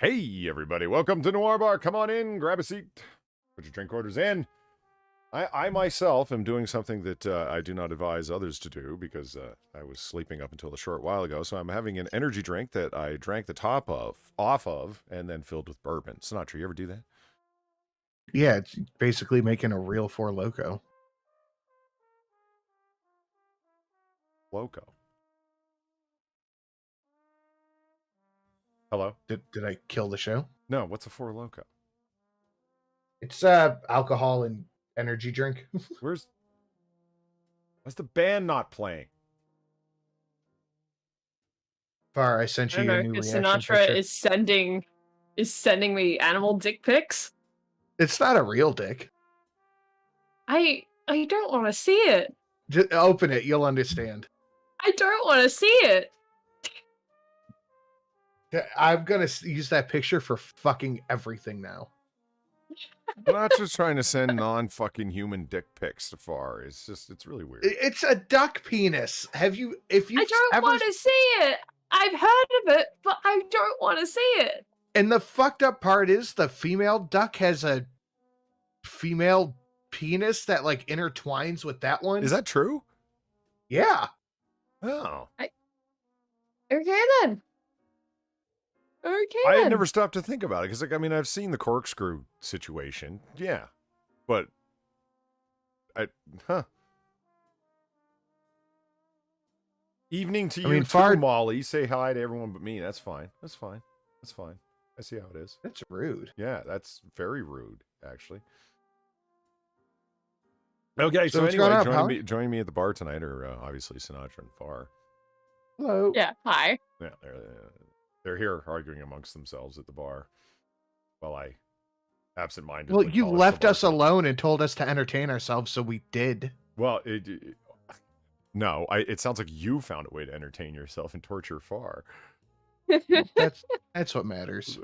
Hey, everybody. Welcome to Noir Bar. Come on in, grab a seat, put your drink orders in. I myself am doing something that I do not advise others to do because I was sleeping up until a short while ago. So I'm having an energy drink that I drank the top off of, and then filled with bourbon. Sinatra, you ever do that? Yeah, it's basically making a real Four Loko. Loco. Hello? Did I kill the show? No, what's a Four Loco? It's alcohol and energy drink. Why's the band not playing? Far, I sent you I a don't new know, reaction Sinatra picture. is sending me animal dick pics. It's not a real dick. I don't want to see it. Just open it, you'll understand. I don't want to see it. I'm gonna use that picture for fucking everything now. I'm not just trying to send non-fucking human dick pics to far. It's really weird. It's a duck penis. I don't want to see it. I've heard of it, but I don't want to see it. And the fucked up part is the female duck has a female penis that like intertwines with that one. Is that true? Yeah. Oh. Okay then. Okay. I had never stopped to think about it because, like, I mean, I've seen the corkscrew situation, yeah, but Evening to you, too, Molly. Say hi to everyone but me. That's fine. That's fine. That's fine. I see how it is. That's rude. Yeah, that's very rude, actually. Okay, so anyway, join me at the bar tonight, or obviously Sinatra and Far. Hello. Yeah. Hi. Yeah, they're here arguing amongst themselves at the bar while I absent-mindedly. Well, you left us alone and told us to entertain ourselves, so we did. Well, no, it sounds like you found a way to entertain yourself and torture Far. That's what matters.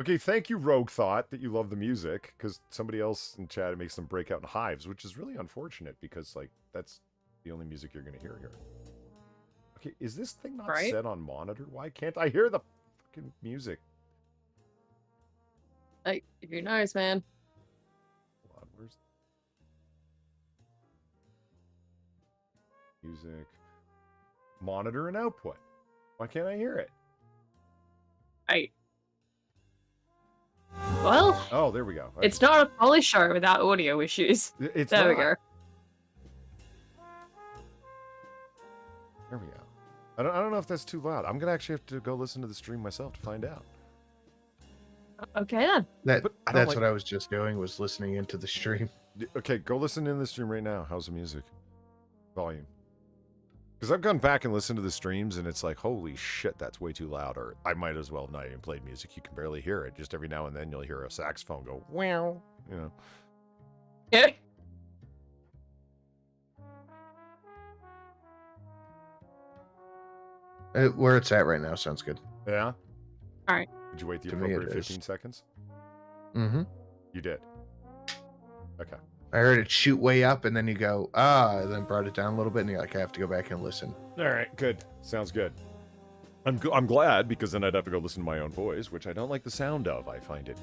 Okay, thank you, Rogue Thought, that you love the music, because somebody else in chat makes them break out in hives, which is really unfortunate because, like, that's the only music you're going to hear here. Okay, is this thing not set on monitor? Why can't I hear the fucking music? Who knows, man? Hold on, where's music? Monitor and output. Why can't I hear it? Well. Oh, there we go. It's not a poly show without audio issues. There we go. There we go. I don't know if that's too loud. I'm gonna actually have to go listen to the stream myself to find out. Okay then. That's what I was just doing, was listening into the stream. Okay, go listen in the stream right now. How's the music? Volume. Because I've gone back and listened to the streams, and it's like, holy shit, that's way too loud. Or I might as well have not even played music. You can barely hear it. Just every now and then you'll hear a saxophone go, wow, you know. Yeah. Where it's at right now sounds good. Yeah? All right. Did you wait the appropriate 15 seconds? Mm-hmm. You did. Okay. I heard it shoot way up, and then you go, and then brought it down a little bit, and you're like, I have to go back and listen. All right, good. Sounds good. I'm glad, because then I'd have to go listen to my own voice, which I don't like the sound of. I find it,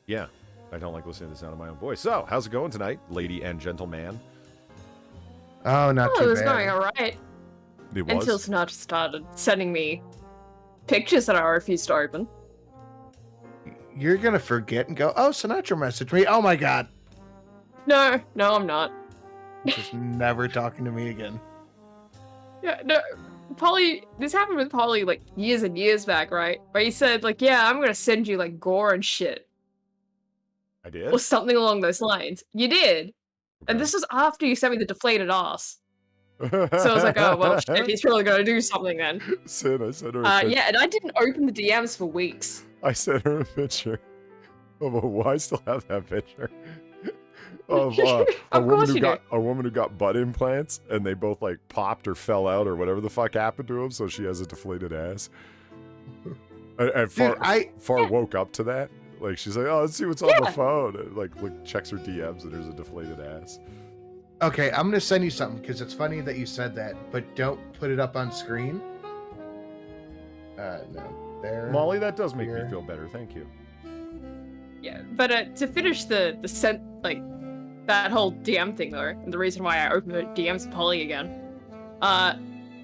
yeah, I don't like listening to the sound of my own voice. So, how's it going tonight, lady and gentleman? Oh, not too bad. It was going all right. It was? Until Sinatra started sending me pictures that I refused to open. You're gonna forget and go, oh, Sinatra messaged me. Oh my god. No, I'm not. Just never talking to me again. Yeah, no. This happened with Polly like years and years back, right? Where he said, like, yeah, I'm gonna send you like gore and shit. I did? Or something along those lines. You did. Okay. And this was after you sent me the deflated ass. So I was like, oh, well, shit, he's really gonna do something then. I sent her yeah, and I didn't open the DMs for weeks. I sent her a picture of I still have that picture of a woman who got butt implants, and they both like popped or fell out or whatever the fuck happened to them, so she has a deflated ass. And Far woke up to that. Like, she's like, oh, let's see what's on the phone. And, like, checks her DMs, and there's a deflated ass. Okay, I'm gonna send you something because it's funny that you said that, but don't put it up on screen. No, there. Molly, that does make here. me feel better. Thank you. Yeah, but to finish the scent, like that whole DM thing though, and the reason why I opened the DMs Polly again,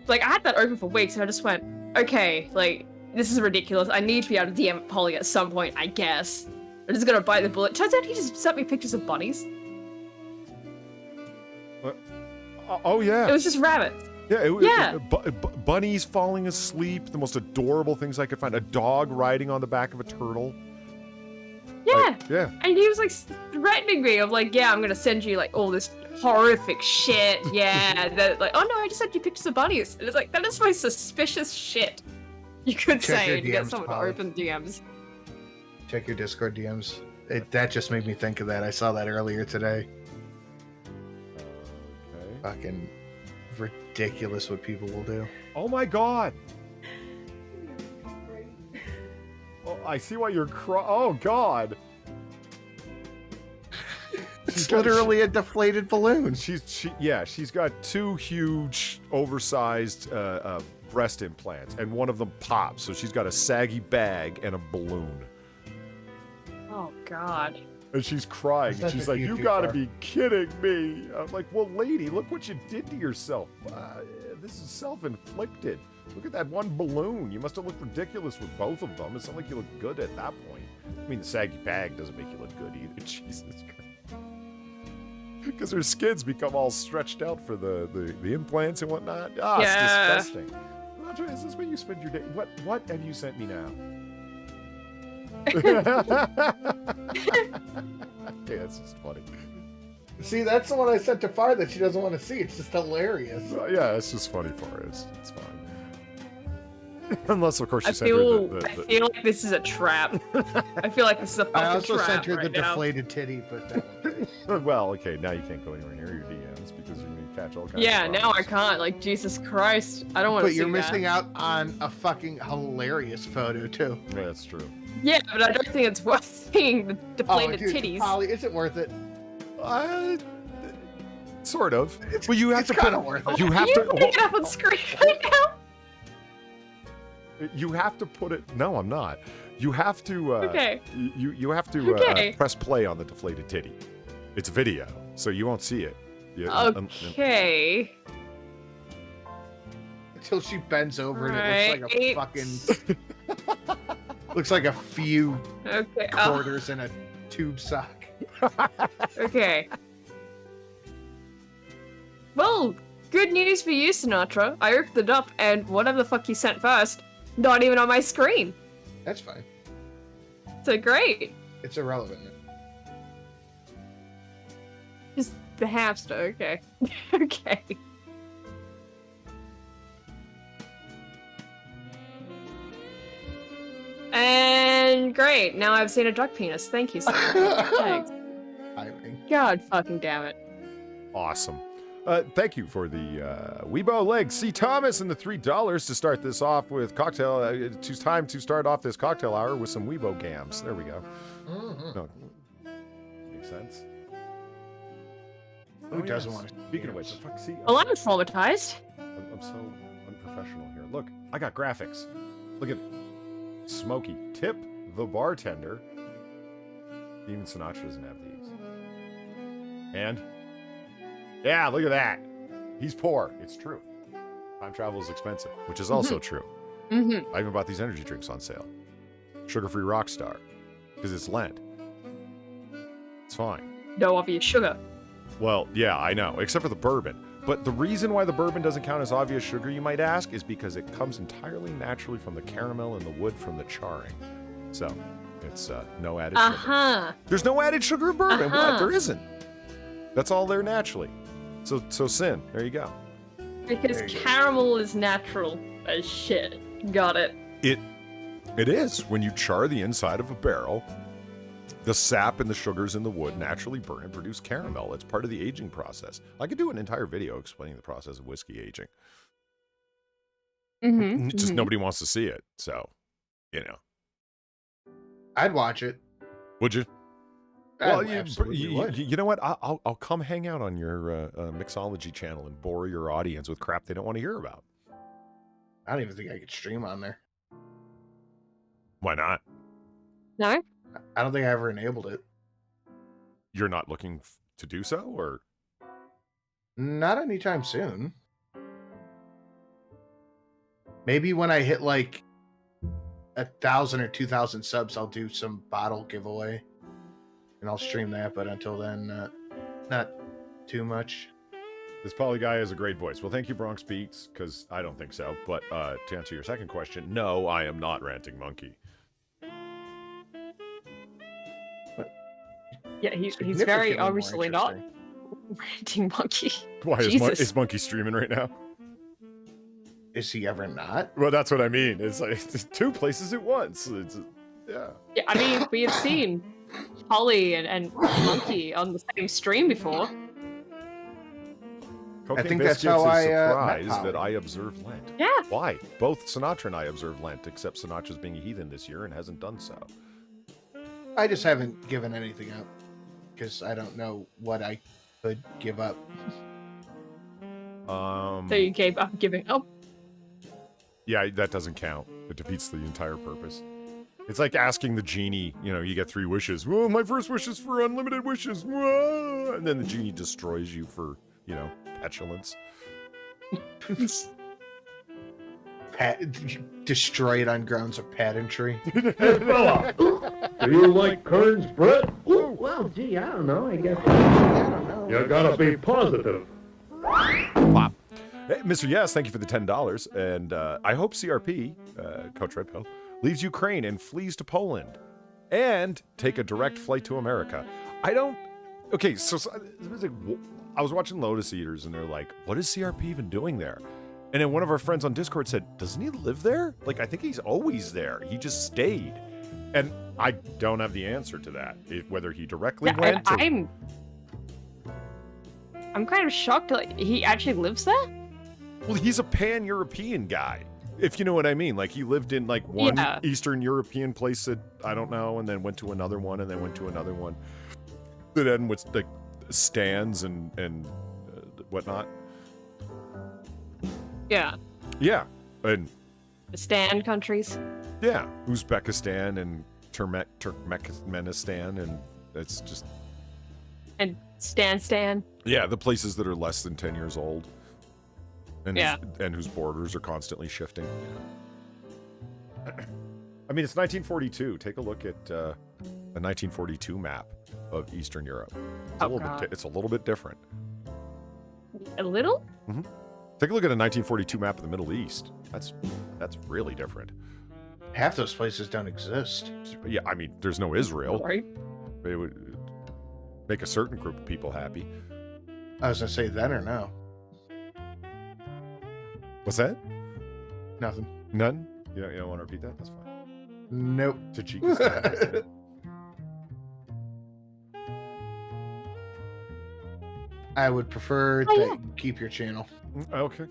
like I had that open for weeks and I just went, okay, like this is ridiculous. I need to be able to DM Polly at some point, I guess. I'm just gonna bite the bullet. Turns out he just sent me pictures of bunnies. Oh yeah. It was just rabbits. Yeah. Bunnies falling asleep. The most adorable things I could find. A dog riding on the back of a turtle. Yeah. Yeah. And he was like threatening me of like, yeah, I'm gonna send you like all this horrific shit. Yeah. That like, oh no, I just sent you pictures of bunnies. And it's like, that is my suspicious shit. You could Check say your and get DMs, someone to Polly. open DMs. Check your Discord DMs. That just made me think of that. I saw that earlier today. Okay. Fucking ridiculous what people will do. Oh my god. Oh, I see why you're oh god. It's literally a deflated balloon. She's got two huge, oversized breast implants, and one of them pops, so she's got a saggy bag and a balloon. Oh god. And she's crying, and she's like, "You gotta be kidding me!" I'm like, "Well, lady, look what you did to yourself. This is self-inflicted. Look at that one balloon. You must have looked ridiculous with both of them. It's not like you look good at that point. I mean, the saggy bag doesn't make you look good either. Jesus Christ." Because her skin's become all stretched out for the implants and whatnot. Ah, Yeah. it's disgusting. Andre, is this where you spend your day? What have you sent me now? Okay, that's just funny. See, that's the one I sent to Far that she doesn't want to see. It's just hilarious. Yeah, it's just funny for her. It's fine. Unless, of course, I you sent her I feel like this is a trap. I feel like this is a fucking I also trap sent her right the now. deflated titty, but that well, okay, now you can't go anywhere near your DMs because you're going to catch all kinds Yeah, of now I problems. can't. Like, Jesus Christ. I don't want to But see you're that. missing out on a fucking hilarious photo, too. Yeah, that's true. Yeah, but I don't think it's worth seeing the deflated dude, titties. Polly, is it worth it? Sort of. Well, you have It's to kind put of worth it. You have Are to. you putting it up on screen right now? You have to put it. No, I'm not. You have to. Okay. You have to Okay. press play on the deflated titty. It's video, so you won't see it. Okay. Until she bends over and it looks Right. like a fucking... looks like a few Okay. quarters in a tube sock. Okay. Well, good news for you, Sinatra. I opened it up, and whatever the fuck you sent first, not even on my screen. That's fine. So great. It's irrelevant. Just the hamster. Okay. Okay. And great. Now I've seen a duck penis. Thank you, Sinatra. Thanks. Timing. God fucking damn it. Awesome. Thank you for the Weibo leg. C. Thomas and the $3 to start this off with cocktail. It's time to start off this cocktail hour with some Weibo gams. There we go. Mm-hmm. No, makes sense. Who doesn't want to? Speaking of which, fuck, see, Well, I'm traumatized. I'm so unprofessional here. Look, I got graphics. Look at Smokey. Tip the bartender. Even Sinatra doesn't have these. And yeah, look at that. He's poor. It's true. Time travel is expensive, which is also true. Mm-hmm. I even bought these energy drinks on sale. Sugar-free Rockstar. Because it's Lent. It's fine. No obvious sugar. Well, yeah, I know, except for the bourbon. But the reason why the bourbon doesn't count as obvious sugar, you might ask, is because it comes entirely naturally from the caramel and the wood from the charring. So, it's no added sugar. Uh-huh. There's no added sugar in bourbon. Uh-huh. What? There isn't. That's all there naturally. So sin. There you go. Because There you go. caramel is natural as shit. Got it. It is. When you char the inside of a barrel, the sap and the sugars in the wood naturally burn and produce caramel. It's part of the aging process. I could do an entire video explaining the process of whiskey aging. Mm-hmm. Just nobody wants to see it. So, I'd watch it. would you? Well, absolutely would. you know what? I'll come hang out on your Mixology channel and bore your audience with crap they don't want to hear about. I don't even think I could stream on there. Why not? No? I don't think I ever enabled it. You're not looking to do so, or? Not anytime soon. Maybe when I hit like 1,000 or 2,000 subs, I'll do some bottle giveaway, and I'll stream that. But until then, not too much. This poly guy has a great voice. Well, thank you, Bronx Beats, because I don't think so. But to answer your second question, no, I am not Ranting Monkey. Yeah, he's very Significantly more obviously not interesting. ranting monkey. Why is Monkey streaming right now? Is he ever not? Well, that's what I mean. It's like it's two places at once. Yeah. Yeah, I mean, we have seen Polly and Monkey on the same stream before. Cocaine think that's Biscuits how is I, met surprised Polly. that I observe Lent. Yeah. Why? Both Sinatra and I observe Lent, except Sinatra's being a heathen this year and hasn't done so. I just haven't given anything up because I don't know what I could give up. So you gave up giving up. Yeah, that doesn't count. It defeats the entire purpose. It's like asking the genie, you get 3 wishes. Well, my first wish is for unlimited wishes. Whoa! And then the genie destroys you for, petulance. Destroyed on grounds of pedantry. Hey, fella, do you like Kern's bread? Well, gee, I don't know. I guess. I don't know. You gotta be positive. Pop. Hey, Mr. Yes, thank you for the $10. And I hope CRP, Coach Red Pill, leaves Ukraine and flees to Poland. And take a direct flight to America. Okay, so I was watching Lotus Eaters, and they're like, what is CRP even doing there? And then one of our friends on Discord said, doesn't he live there? Like, I think he's always there. He just stayed. And I don't have the answer to that. Whether he directly went or... I'm kind of shocked. Like, he actually lives there? Well, he's a pan-European guy, if you know what I mean. Like, he lived in, like, one Eastern European place that, I don't know, and then went to another one, and then went to another one. That end with, like, stands and whatnot. Yeah. Yeah. And The Stan countries. yeah, Uzbekistan and Turkmenistan, and it's just... And Stan. Yeah, the places that are less than 10 years old. And Yeah. and whose borders are constantly shifting. I mean, it's 1942. Take a look at a 1942 map of Eastern Europe. It's a little bit different. A little? Mm-hmm. Take a look at a 1942 map of the Middle East. That's really different. Half those places don't exist. Yeah, I mean, there's no Israel. Right. It would make a certain group of people happy. I was gonna say then or no. What's that? Nothing. None? You don't want to repeat that? That's fine. Nope. Tajikistan. I would prefer that you keep your channel. Okay.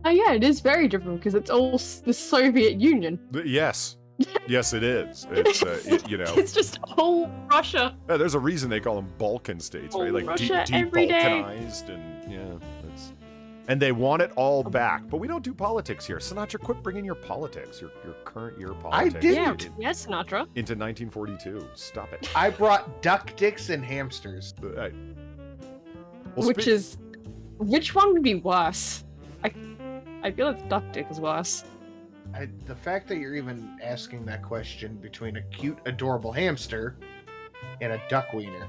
Oh yeah, it is very different because it's all the Soviet Union. Yes. Yes, it is. It's, It's just all Russia. Yeah, there's a reason they call them Balkan states, right? Like Russia every day. de-Balkanized, and and they want it all back. But we don't do politics here. Sinatra, quit bringing your politics, your current year politics. didn't. Yes, Sinatra. Into 1942. Stop it. I brought duck dicks and hamsters. Well, Which one would be worse? I feel like duck dick is worse. The fact that you're even asking that question between a cute, adorable hamster and a duck wiener.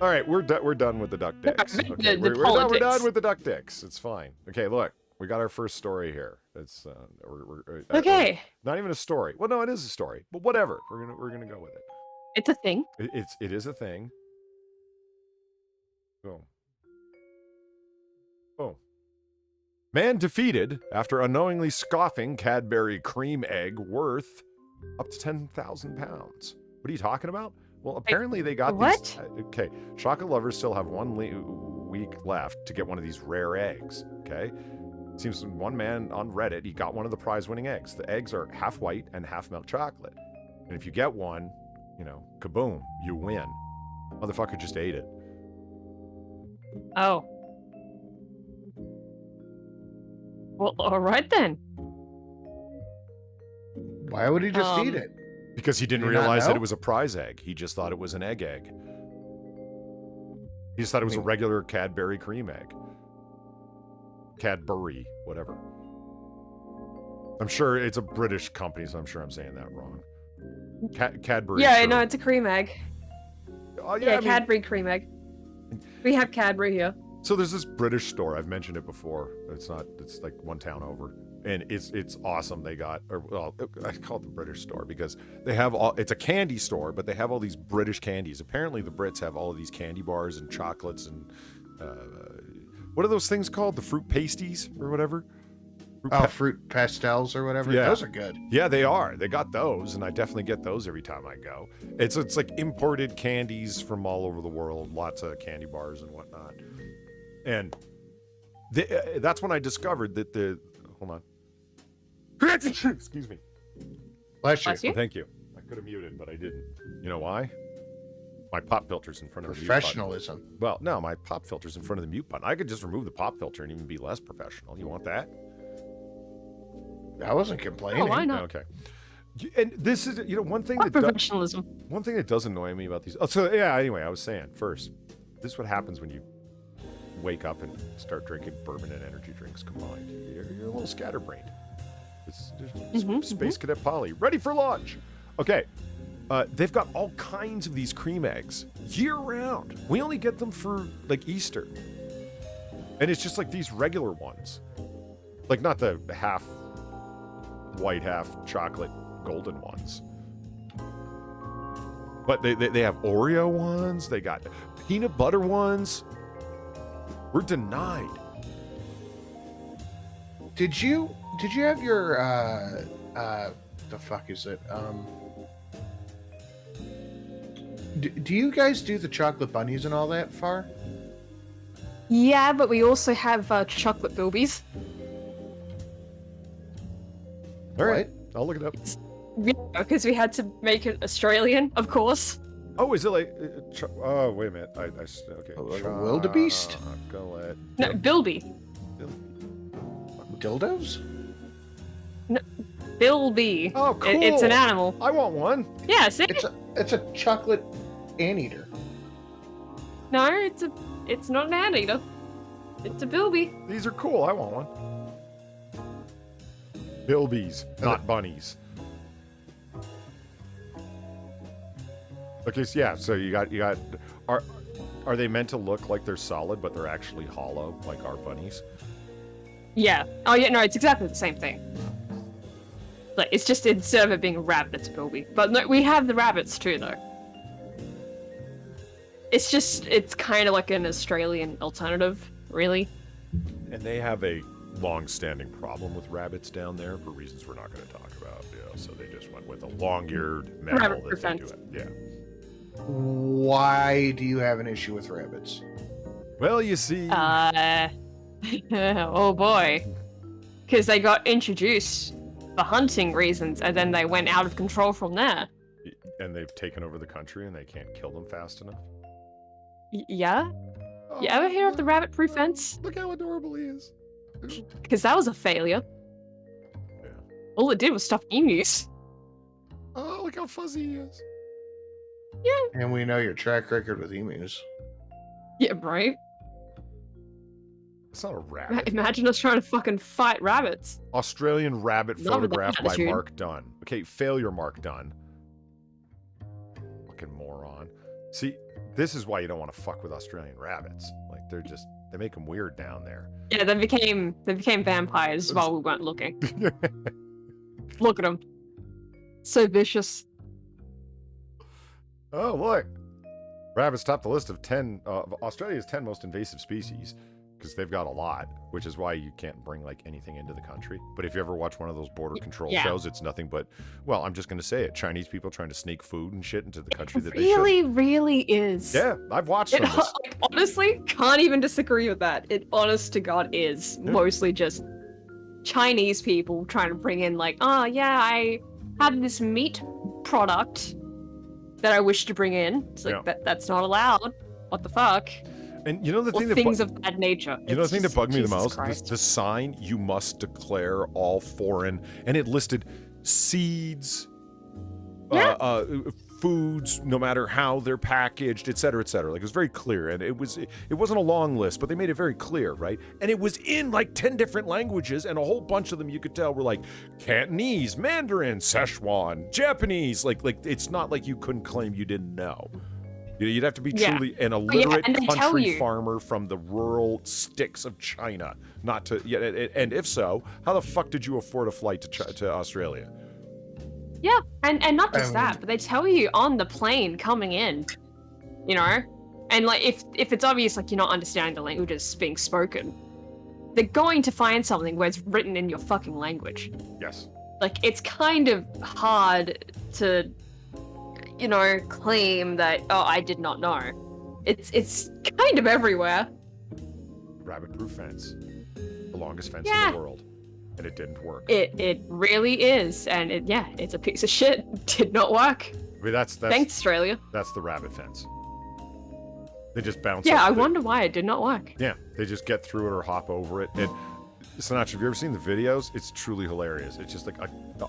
All right, we're done with the duck dicks. Okay, The we're done with the duck dicks. It's fine. Okay, look, we got our first story here. It's Okay. not even a story. Well, no, it is a story, but whatever. We're gonna go with it. It's a thing. It is a thing. Boom. Boom. Man defeated after unknowingly scoffing Cadbury cream egg worth up to 10,000 pounds. What are you talking about? Well, apparently they got these. Okay, chocolate lovers still have 1 week left to get one of these rare eggs. Okay, seems one man on Reddit, he got one of the prize-winning eggs. The eggs are half white and half milk chocolate, and if you get one, kaboom, you win. Motherfucker just ate it. Oh. Well, all right then. Why would he just eat it? Because he didn't Did he not realize that know? it was a prize egg. He just thought it was an egg. He just thought it was a regular Cadbury cream egg. Cadbury, whatever. I'm sure it's a British company, so I'm sure I'm saying that wrong. Cadbury. Yeah, sure. no, it's a cream egg. Oh, Yeah, I mean, Cadbury cream egg. We have Cadbury here. so there's this British store. I've mentioned it before. It's like one town over. And it's awesome. They got, I call it the British store because they have it's a candy store, but they have all these British candies. Apparently the Brits have all of these candy bars and chocolates and, what are those things called? The fruit pasties or whatever? Fruit pastels or whatever. Yeah. Those are good. Yeah, they are. They got those, and I definitely get those every time I go. It's like imported candies from all over the world, lots of candy bars and whatnot. And that's when I discovered that hold on. Excuse me. Bless you. Bless you. Thank you. I could have muted, but I didn't. You know why? My pop filter's in front of the mute Professionalism. button. Well, no, my pop filter's in front of the mute button. I could just remove the pop filter and even be less professional. You want that? I wasn't complaining. Oh, why not? Okay. And this is, one thing What that professionalism? one thing that does annoy me about these. Oh, so yeah. Anyway, I was saying first, this is what happens when you wake up and start drinking bourbon and energy drinks combined. You're a little scatterbrained. It's Space Cadet Polly, ready for launch. Okay, they've got all kinds of these cream eggs year round. We only get them for like Easter, and it's just like these regular ones, like not the half white, half chocolate, golden ones. But they have Oreo ones. They got peanut butter ones. We're denied. Did you have your the fuck is it? Do you guys do the chocolate bunnies and all that far? Yeah, but we also have chocolate bilbies. All right, I'll look it up. Yeah, because we had to make it Australian, of course. Oh, is it like? Oh, wait a minute. Okay. Like a wildebeest? Chocolate. No, bilby. Dildos? Bilby. Oh, cool. It's an animal. I want one. Yeah, see? It's a chocolate anteater. No, it's not an anteater. It's a bilby. These are cool. I want one. Bilbies, not bunnies. Okay, so yeah. So you got. Are they meant to look like they're solid, but they're actually hollow, like our bunnies? Yeah. Oh yeah, no, it's exactly the same thing. Like, it's just instead of it being a rabbit, it's a bilby. But no, we have the rabbits too, though. It's kind of like an Australian alternative, really. And they have a long-standing problem with rabbits down there for reasons we're not going to talk about. Yeah, so they just went with a long-eared mammal Rabbit that they do defense. it. Yeah. Why do you have an issue with rabbits? Well, you see. Oh boy. Because they got introduced for hunting reasons, and then they went out of control from there. And they've taken over the country, and they can't kill them fast enough. Yeah? You ever hear of the rabbit-proof fence? Look how adorable he is. Because that was a failure. Yeah. All it did was stop emus. Oh, look how fuzzy he is. And we know your track record with emus. Yeah, right? It's not a rabbit. Imagine us trying to fucking fight rabbits. Australian rabbit Not with that photographed by attitude. Mark Dunn. Okay, failure Mark Dunn. Fucking moron. See, this is why you don't want to fuck with Australian rabbits. Like, they make them weird down there. Yeah, they became vampires while we weren't looking. Look at them. So vicious. Oh, look. Rabbits top the list of Australia's 10 most invasive species, because they've got a lot, which is why you can't bring, like, anything into the country. But if you ever watch one of those border control Yeah. shows, it's nothing but, well, I'm just going to say it, Chinese people trying to sneak food and shit into the country that they should. Really is. Yeah, I've watched It, them. like, honestly, can't even disagree with that. It, honest to God, is Yeah. mostly just Chinese people trying to bring in, like, oh, yeah, I have this meat product that I wish to bring in. It's like that's not allowed. What the fuck? And you know the thing that things of that nature. You know the thing that bugged me the Jesus most? The sign, you must declare all foreign, and it listed seeds, foods, no matter how they're packaged, et cetera, et cetera. Like, it was very clear, and it wasn't a long list, but they made it very clear, right? And it was in like 10 different languages, and a whole bunch of them you could tell were like Cantonese, Mandarin, Szechuan, Japanese. Like it's not like you couldn't claim you didn't know. You'd have to be truly an illiterate country farmer from the rural sticks of China, not to. And if so, how the fuck did you afford a flight to Australia? Yeah, and not just that, but they tell you on the plane coming in, you know, and like if it's obvious like you're not understanding the languages being spoken, they're going to find something where it's written in your fucking language. Yes. Like it's kind of hard to, you know, claim that, oh, I did not know. It's kind of everywhere. Rabbit-proof fence. The longest fence in the world. And it didn't work. It really is. And it's a piece of shit. Did not work. I mean, that's thanks, Australia. That's the rabbit fence. They just bounce I wonder why it did not work. Yeah, they just get through it or hop over it. And Sinatra, have you ever seen the videos? It's truly hilarious. It's just like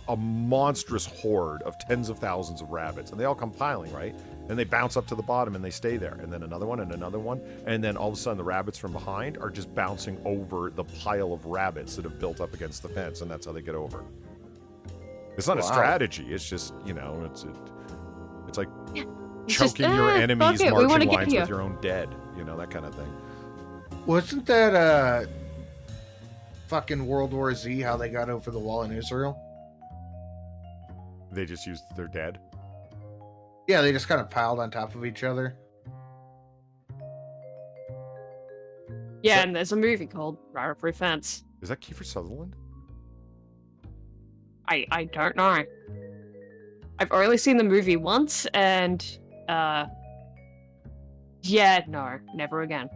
a monstrous horde of tens of thousands of rabbits, and they all come piling, right? And they bounce up to the bottom and they stay there, and then another one and another one, and then all of a sudden the rabbits from behind are just bouncing over the pile of rabbits that have built up against the fence, and that's how they get over. It's not a strategy. It's just, you know, it's like choking your enemies' marching lines with your own dead. You know, that kind of thing. Wasn't that fucking World War Z, how they got over the wall in Israel? They just used their dead? Yeah, they just kind of piled on top of each other. Yeah, and there's a movie called Rabbit-Proof Fence. Is that Kiefer Sutherland? I don't know. I've only seen the movie once, and no, never again.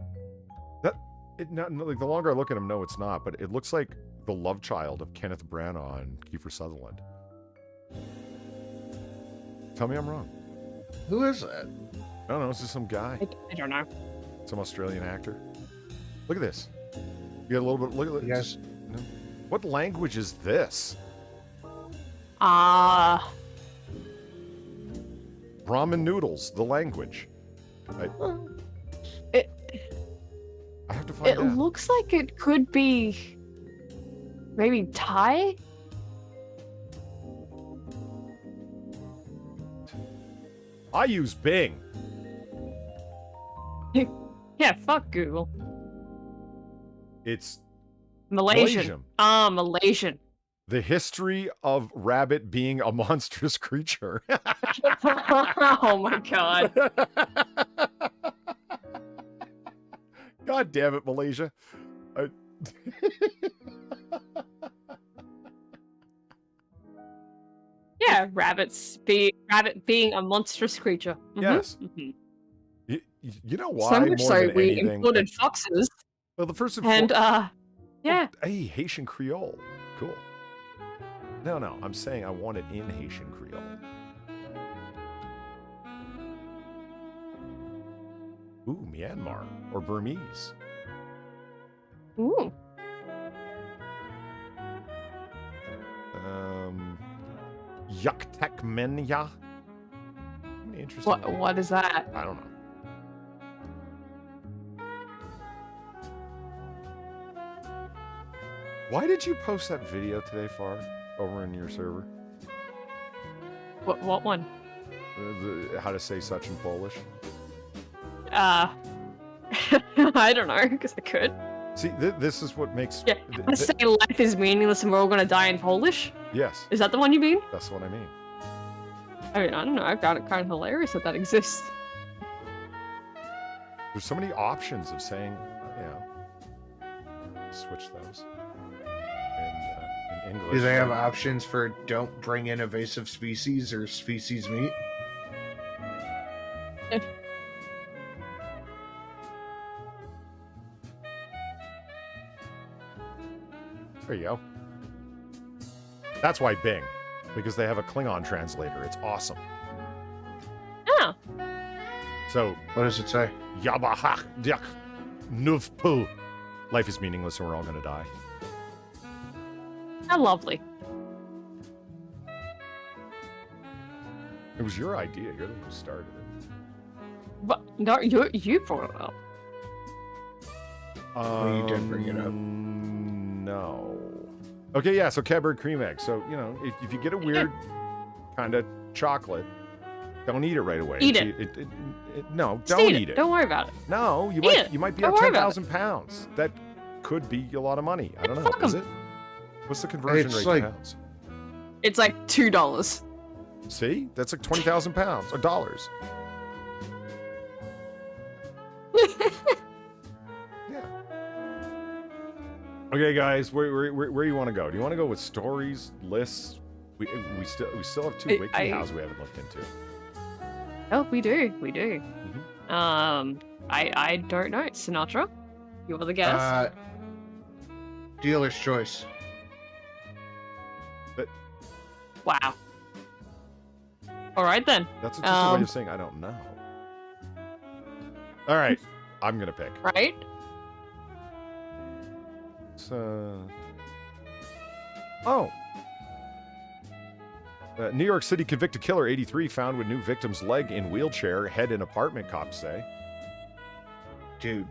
Like the longer I look at him, no, it's not. But it looks like the love child of Kenneth Branagh and Kiefer Sutherland. Tell me I'm wrong. Who is that? I don't know. It's just some guy. I don't know. Some Australian actor. Look at this. You got a little bit. Look at this. You know, what language is this? Ramen noodles. The language. I have to find out. It looks like it could be maybe Thai? I use Bing. Yeah, fuck Google. It's Malaysian. Malaysian. The history of rabbit being a monstrous creature. Oh my god. God damn it, Malaysia. Yeah, rabbit being a monstrous creature. Mm-hmm. Yes. Mm-hmm. You know why? So much so we imported foxes. Well, the first yeah. Hey, Haitian Creole. Cool. No, I'm saying I want it in Haitian Creole. Ooh, Myanmar or Burmese. Ooh. Yuktekmenya. Interesting. What is that? I don't know. Why did you post that video today, Far, over in your server? What one? How to say such in Polish? I don't know, because I could. See, this is what makes... Yeah, I say life is meaningless and we're all gonna die in Polish? Yes. Is that the one you mean? That's what I mean. I mean, I don't know, I found it kind of hilarious that exists. There's so many options of saying, you know, switch those. In English. Do they have options for don't bring in invasive species or species meat? There you go. That's why Bing. Because they have a Klingon translator. It's awesome. So, What does it say? Yabahak Yak Nuvpu. Life is meaningless and we're all gonna die. How lovely. It was your idea. You're the one who started it. But no, you brought it up. You didn't bring it up. No. Okay, yeah, so Cadbury cream egg. So, you know, if you get a weird kind of chocolate, don't eat it right away. Eat it. No, Just don't eat eat it. Don't worry about it. No, Eat it. you might be Don't at worry about 10,000 pounds. That could be a lot of money. I don't know. Fuck Is 'em. it? What's the conversion It's rate like- to pounds? It's like $2. See? That's like 20,000 pounds or dollars. Yeah. Okay, guys, where you want to go? Do you want to go with stories, lists? We still have two wiki houses we haven't looked into. Oh, we do. Mm-hmm. I don't know. Sinatra, you were the guest. Dealer's choice. Wow. All right then. That's just a way of saying I don't know. All right, I'm gonna pick. Right? New York City convicted killer 83 found with new victim's leg in wheelchair, head in apartment, cops say. Dude.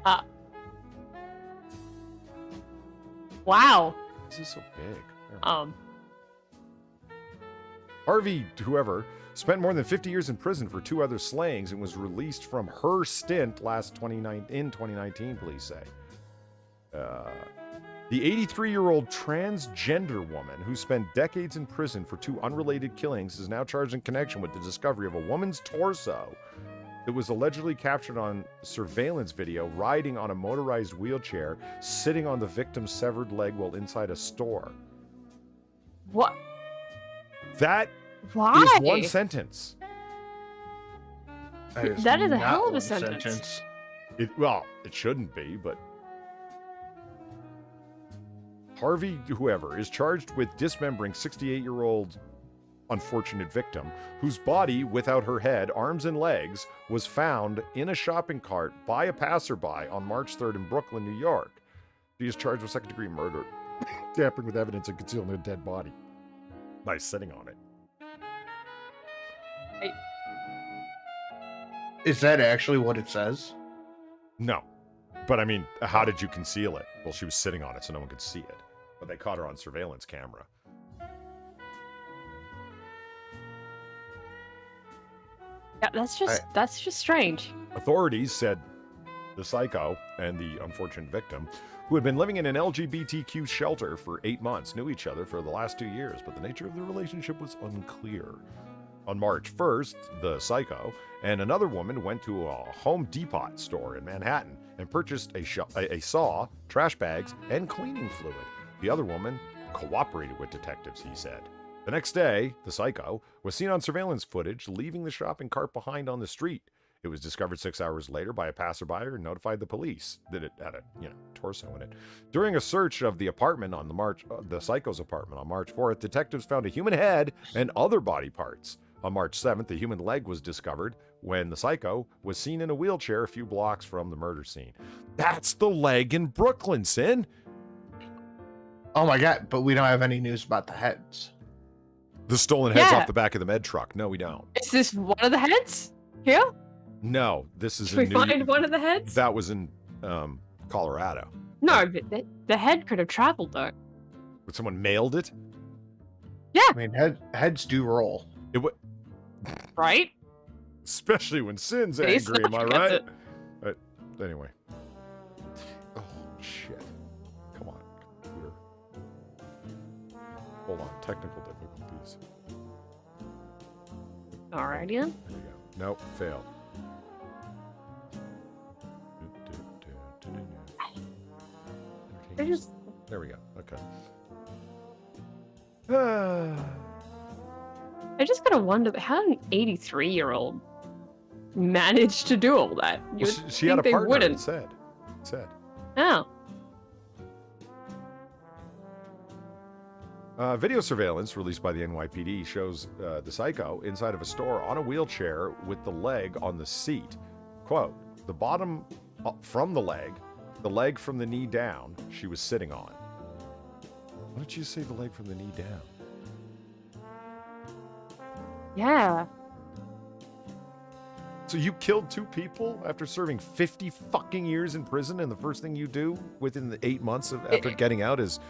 Wow. This is so big. Harvey, whoever, spent more than 50 years in prison for 2 other slayings and was released from her stint in 2019, police say. The 83-year-old transgender woman who spent decades in prison for 2 unrelated killings is now charged in connection with the discovery of a woman's torso that was allegedly captured on surveillance video riding on a motorized wheelchair, sitting on the victim's severed leg while inside a store. What? That Why? is one sentence. That is a not hell of a one sentence. It shouldn't be, but Harvey, whoever, is charged with dismembering 68-year-old unfortunate victim, whose body, without her head, arms, and legs, was found in a shopping cart by a passerby on March 3rd in Brooklyn, New York. He is charged with second-degree murder, tampering with evidence and concealing a dead body by sitting on it. Is that actually what it says? No. But I mean, how did you conceal it? Well, she was sitting on it so no one could see it. But they caught her on surveillance camera. Yeah, that's just strange. Authorities said the psycho and the unfortunate victim, who had been living in an LGBTQ shelter for 8 months, knew each other for the last 2 years, but the nature of their relationship was unclear. On March 1st, the psycho and another woman went to a Home Depot store in Manhattan and purchased a saw, trash bags, and cleaning fluid. The other woman cooperated with detectives, he said. The next day, the psycho was seen on surveillance footage leaving the shopping cart behind on the street. It was discovered 6 hours later by a passerby and notified the police that it had a torso in it. During a search of the apartment on the psycho's apartment on March 4th, detectives found a human head and other body parts. On March 7th, a human leg was discovered when the psycho was seen in a wheelchair a few blocks from the murder scene. That's the leg in Brooklyn, Sin. Oh my god, but we don't have any news about the heads. The stolen heads Yeah. off the back of the med truck. No, we don't. Is this one of the heads? Here? No, this is Should we find one of the heads? That was in Colorado. No, but the head could have traveled though. But someone mailed it? I mean, heads do roll. It would, Right? especially when Sin's He's angry, am I not right? gonna- Anyway. Oh, shit. Come on, computer. Hold on, technical difficulties. Alrighty then. There we go. Nope, failed. They're just There we go. Okay. I just gotta wonder how did an 83-year-old manage to do all that? You Well, would she had a think they partner. wouldn't. It said. Oh. Video surveillance released by the NYPD shows the psycho inside of a store on a wheelchair with the leg on the seat. quote, the bottom from the leg from the knee down, she was sitting on. Why don't you say the leg from the knee down? Yeah. So you killed 2 people after serving 50 fucking years in prison, and the first thing you do within the 8 months after getting out is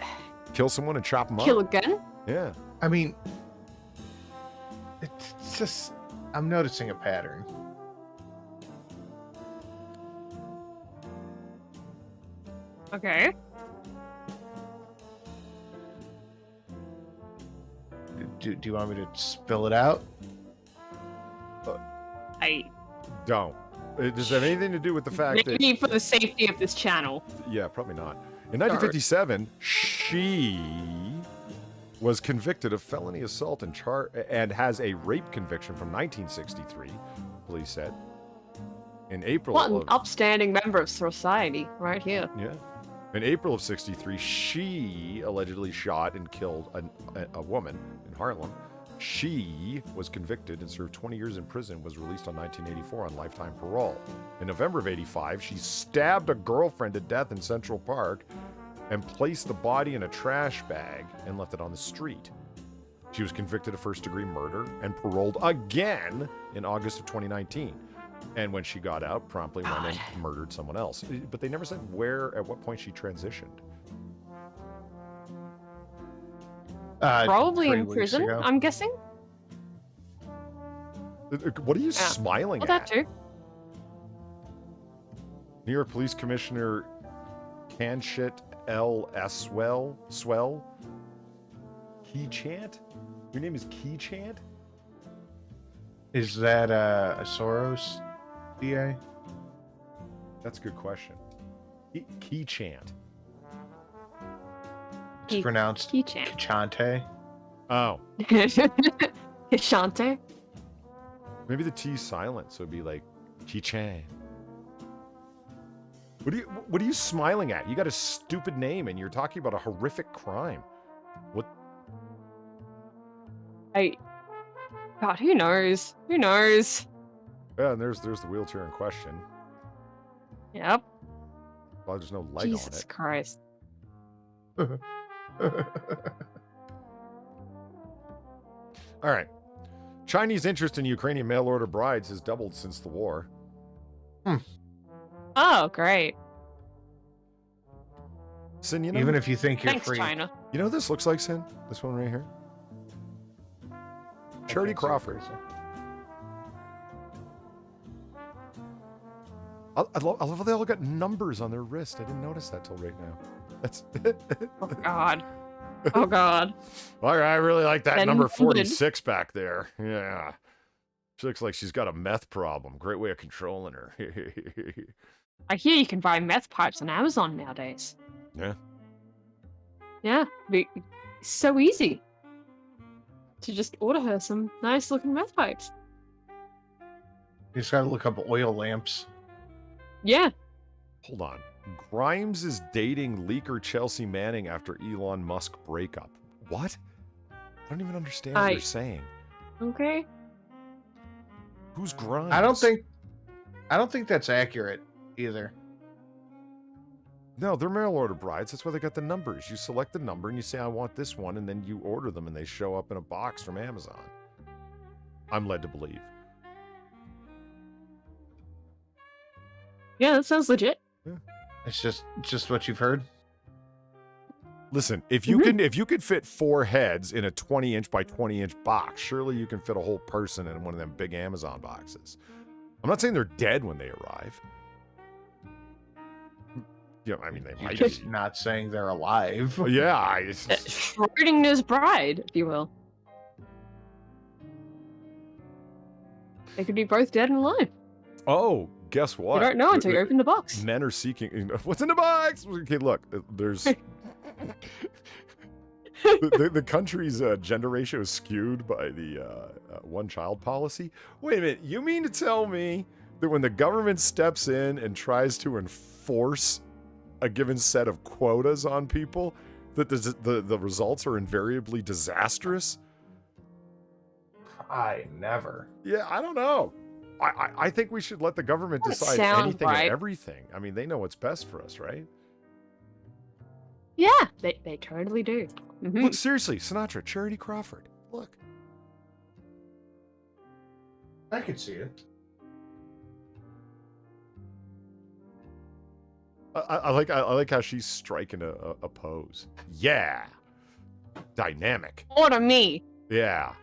kill someone and chop them up? Kill again? Yeah. I mean, it's just, I'm noticing a pattern. Okay. Do you want me to spill it out? Don't. Does it have anything to do with the fact that... Maybe for the safety of this channel. Yeah, probably not. In 1957, she was convicted of felony assault and has a rape conviction from 1963, police said. In April What an upstanding member of society right here. Yeah. In April of 63, she allegedly shot and killed a woman in Harlem. She was convicted and served 20 years in prison, was released on 1984 on lifetime parole. In November of 85, she stabbed a girlfriend to death in Central Park and placed the body in a trash bag and left it on the street. She was convicted of first-degree murder and paroled again in August of 2019. And when she got out, promptly went and murdered someone else. But they never said at what point she transitioned. Probably 3 in weeks prison, ago. I'm guessing. What are you smiling Well, at? that too. New York Police Commissioner Kenshi L. Swell. Key Chant? Your name is Key Chant? Is that a Soros DA? That's a good question. Key Chant. It's pronounced Keychain. Chante. Oh. Shante. Maybe the T's silent, so it'd be like Key Chan. What are you smiling at? You got a stupid name and you're talking about a horrific crime. What? God, who knows? Who knows? Yeah, and there's the wheelchair in question. Yep. Well, there's no leg on Jesus it. Christ. All right. Chinese interest in Ukrainian mail-order brides has doubled since the war. Oh, great. Sin, you know, Even if you think you're Thanks, free. China. you know what this looks like, Sin? This one right here? Charity think so, Crawford. Fraser. I love how they all got numbers on their wrist. I didn't notice that till right now. That's. Oh, God. Oh, God. I really like that Then number would. 46 back there. Yeah. She looks like she's got a meth problem. Great way of controlling her. I hear you can buy meth pipes on Amazon nowadays. Yeah. Yeah. It's so easy to just order her some nice looking meth pipes. You just gotta look up oil lamps. Yeah. Hold on. Grimes is dating leaker Chelsea Manning after Elon Musk breakup. What? I don't even understand what you're saying. Okay. Who's Grimes? I don't think that's accurate either. No, they're mail order brides. That's why they got the numbers. You select the number and you say, I want this one, and then you order them and they show up in a box from Amazon. I'm led to believe. Yeah, that sounds legit. It's just what you've heard. Listen, if you could fit 4 heads in a 20-inch by 20-inch box, surely you can fit a whole person in one of them big Amazon boxes. I'm not saying they're dead when they arrive. Yeah, I mean, they You're might just be. not saying they're alive. Yeah. Schrodinger's bride, if you will. They could be both dead and alive. Oh, guess what? You don't know until you open the box. Men are seeking. What's in the box? Okay, look, there's. the country's gender ratio is skewed by the one-child policy. Wait a minute, you mean to tell me that when the government steps in and tries to enforce a given set of quotas on people, that the results are invariably disastrous? I never. Yeah, I don't know. I think we should let the government That decide sounds anything right. and everything. I mean, they know what's best for us, right? Yeah, they totally do. Mhm. Look, seriously, Sinatra, Charity Crawford. Look. I could see it. I like how she's striking a pose. Yeah. Dynamic. Order me. Yeah.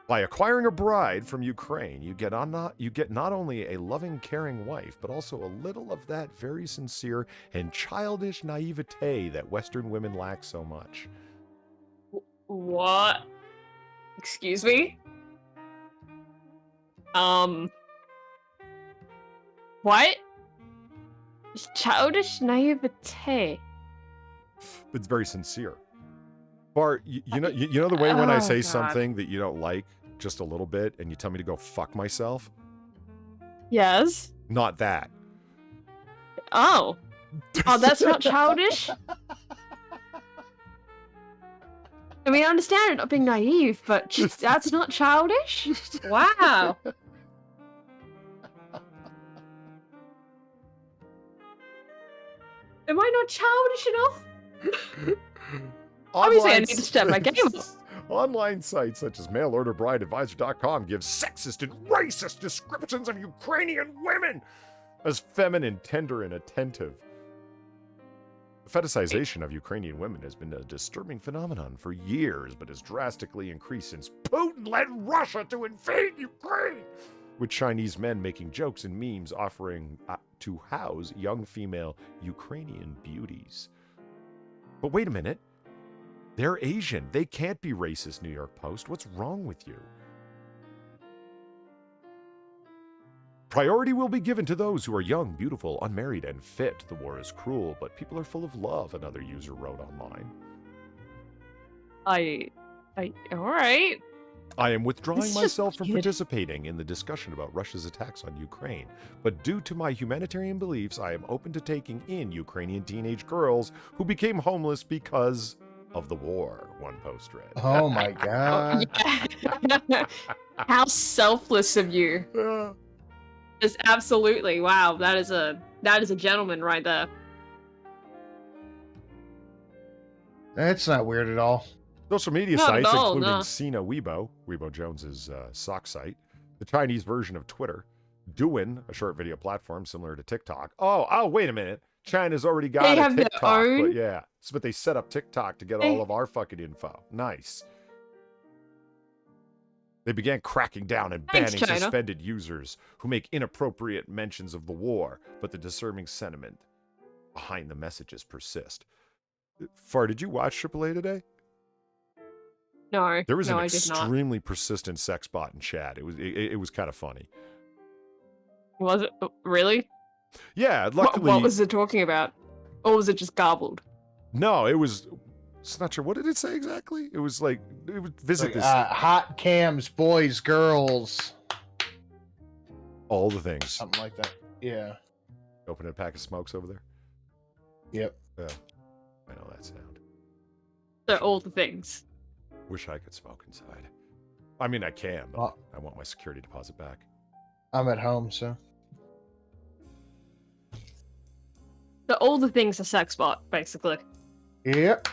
By acquiring a bride from Ukraine, you get not only a loving, caring wife, but also a little of that very sincere and childish naivete that Western women lack so much. What? Excuse me? What? Childish naivete. It's very sincere. Bart, you know the way when I Oh, say God. something that you don't like just a little bit, and you tell me to go fuck myself? Yes. Not that. Oh. Oh, that's not childish? I mean, I understand it not being naive, but that's not childish? Wow. Am I not childish enough? Obviously, I need to step my game up. Online sites such as mailorderbrideadvisor.com give sexist and racist descriptions of Ukrainian women as feminine, tender, and attentive. The fetishization of Ukrainian women has been a disturbing phenomenon for years, but has drastically increased since Putin led Russia to invade Ukraine, with Chinese men making jokes and memes offering to house young female Ukrainian beauties. But wait a minute. They're Asian. They can't be racist, New York Post. What's wrong with you? Priority will be given to those who are young, beautiful, unmarried, and fit. The war is cruel, but people are full of love, another user wrote online. All right. I am withdrawing It's just myself from weird. participating in the discussion about Russia's attacks on Ukraine, but due to my humanitarian beliefs, I am open to taking in Ukrainian teenage girls who became homeless because of the war, one post read. Oh my god. Yeah. How selfless of you. Yeah. Just absolutely. Wow, that is a gentleman right there. That's not weird at all. Social media Not at sites, all, including no. Sina Weibo Jones's sock site, the Chinese version of Twitter, Douyin, a short video platform similar to TikTok. Oh, wait a minute. China's already got They a have their TikTok, but own? yeah. But they set up TikTok to get all of our fucking info. Nice. They began cracking down and Thanks, banning China. suspended users who make inappropriate mentions of the war, but the disturbing sentiment behind the messages persist. Far, did you watch AAA today? No. There was no, an I did not. extremely persistent sex bot in chat. It was kind of funny. Was it really? Yeah, luckily. What was it talking about? Or was it just garbled? No, it was. It's not sure. What did it say exactly? It was like it would visit Like, this hot cams, boys, girls, all the things. something like that. Yeah. Open a pack of smokes over there. Yep. I know that sound. So all the things. Wish I could smoke inside. I mean, I can, but Well- I want my security deposit back. I'm at home, so. So all the things are sex bot, basically. Yep.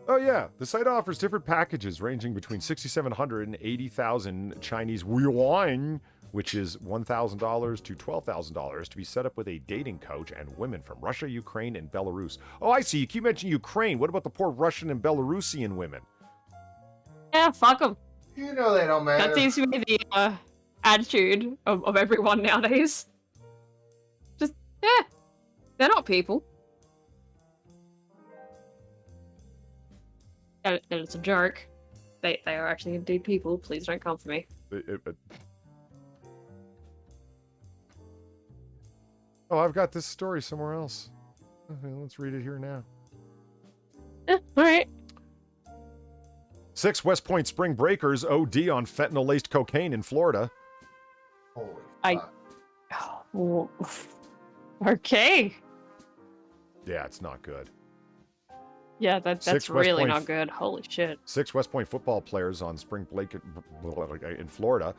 Oh yeah, the site offers different packages ranging between 6,700 and 80,000 Chinese yuan, which is $1,000 to $12,000, to be set up with a dating coach and women from Russia, Ukraine, and Belarus. Oh, I see. You keep mentioning Ukraine. What about the poor Russian and Belarusian women? Yeah, fuck them. You know they don't matter. That seems to be the attitude of everyone nowadays. Just, yeah, they're not people. And it's a joke. They are actually indeed people. Please don't come for me. Oh, I've got this story somewhere else. Okay, let's read it here now. Yeah, all right. 6 West Point spring breakers OD on fentanyl-laced cocaine in Florida. Holy I- fuck. Oh, okay. Yeah, it's not good. Yeah, that's 6 West really Point not good. Holy shit. 6 West Point football players on spring break in Florida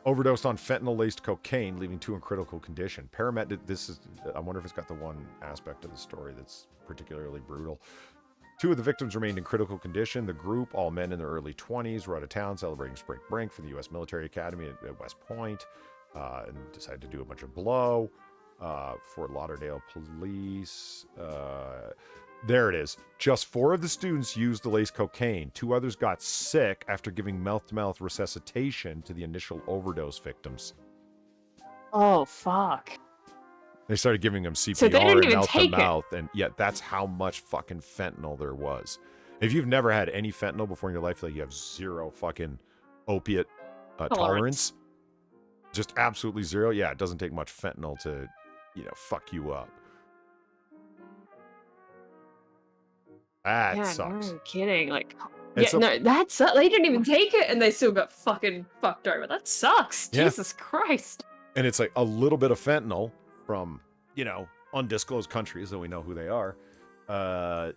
overdosed on fentanyl-laced cocaine, leaving 2 in critical condition. I wonder if it's got the one aspect of the story that's particularly brutal. 2 of the victims remained in critical condition. The group, all men in their early 20s, were out of town celebrating spring break for the U.S. Military Academy at West Point, and decided to do a bunch of blow. Fort Lauderdale police. There it is. Just 4 of the students used the laced cocaine. 2 others got sick after giving mouth-to-mouth resuscitation to the initial overdose victims. Oh, fuck. They started giving them CPR So they didn't and even mouth-to-mouth, and yet that's how much fucking fentanyl there was. If you've never had any fentanyl before in your life, like you have 0 fucking opiate tolerance, just absolutely 0. Yeah, it doesn't take much fentanyl to, fuck you up. That sucks. No kidding. Like, And yeah, so- no, that sucks. They didn't even take it, and they still got fucking fucked over. That sucks. Yeah. Jesus Christ. And it's like a little bit of fentanyl from, undisclosed countries, though we know who they are,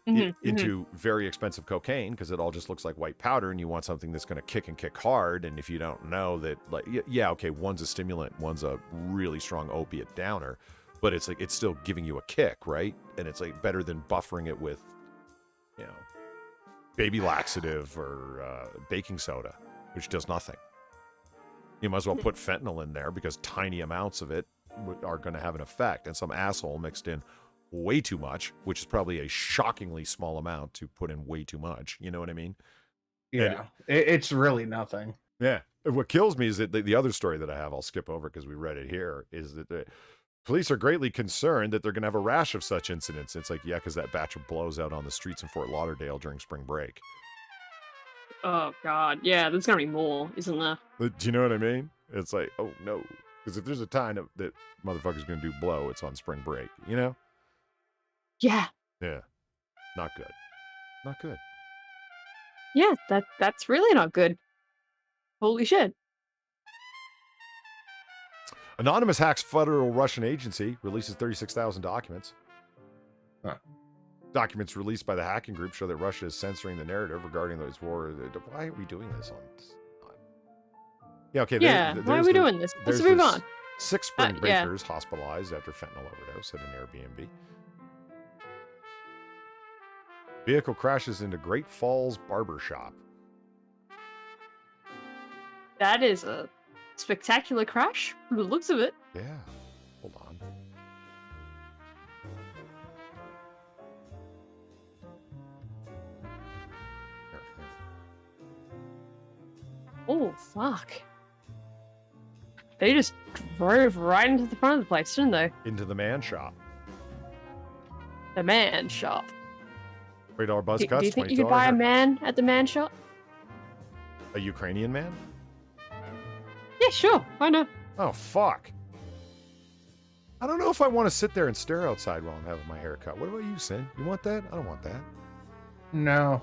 into very expensive cocaine, because it all just looks like white powder, and you want something that's going to kick and kick hard. And if you don't know that, like, yeah, okay, one's a stimulant, one's a really strong opiate downer, but it's like, it's still giving you a kick, right? And it's like better than buffering it with, baby laxative or baking soda, which does nothing. You might as well put fentanyl in there, because tiny amounts of it are going to have an effect. And some asshole mixed in way too much, which is probably a shockingly small amount to put in way too much. You know what I mean? Yeah, it's really nothing. Yeah. What kills me is that the other story that I have, I'll skip over because we read it here, is that the police are greatly concerned that they're going to have a rash of such incidents. It's like, yeah, because that batch of blows out on the streets in Fort Lauderdale during spring break. Oh, God. Yeah, there's going to be more, isn't there? Do you know what I mean? It's like, oh, no. Because if there's a time that motherfucker's going to do blow, it's on spring break, Yeah. Yeah. Not good. Not good. Yeah, that's really not good. Holy shit. Anonymous hacks federal Russian agency, releases 36,000 documents. Huh. Documents released by the hacking group show that Russia is censoring the narrative regarding those war. Why are we doing this on? Yeah, okay. Yeah, why are we doing this? Let's move on. 6 spring breakers hospitalized after fentanyl overdose at an Airbnb. Vehicle crashes into Great Falls barber shop. That is a spectacular crash from the looks of it. Yeah. Hold on. Oh, fuck. They just drove right into the front of the place, didn't they? Into the man shop. The man shop. $3 buzz Do cuts. you think you $20 could buy a haircut. man at the man shop? A Ukrainian man? Yeah, sure. Why not? Oh, fuck. I don't know if I want to sit there and stare outside while I'm having my hair cut. What about you, Sin? You want that? I don't want that. No.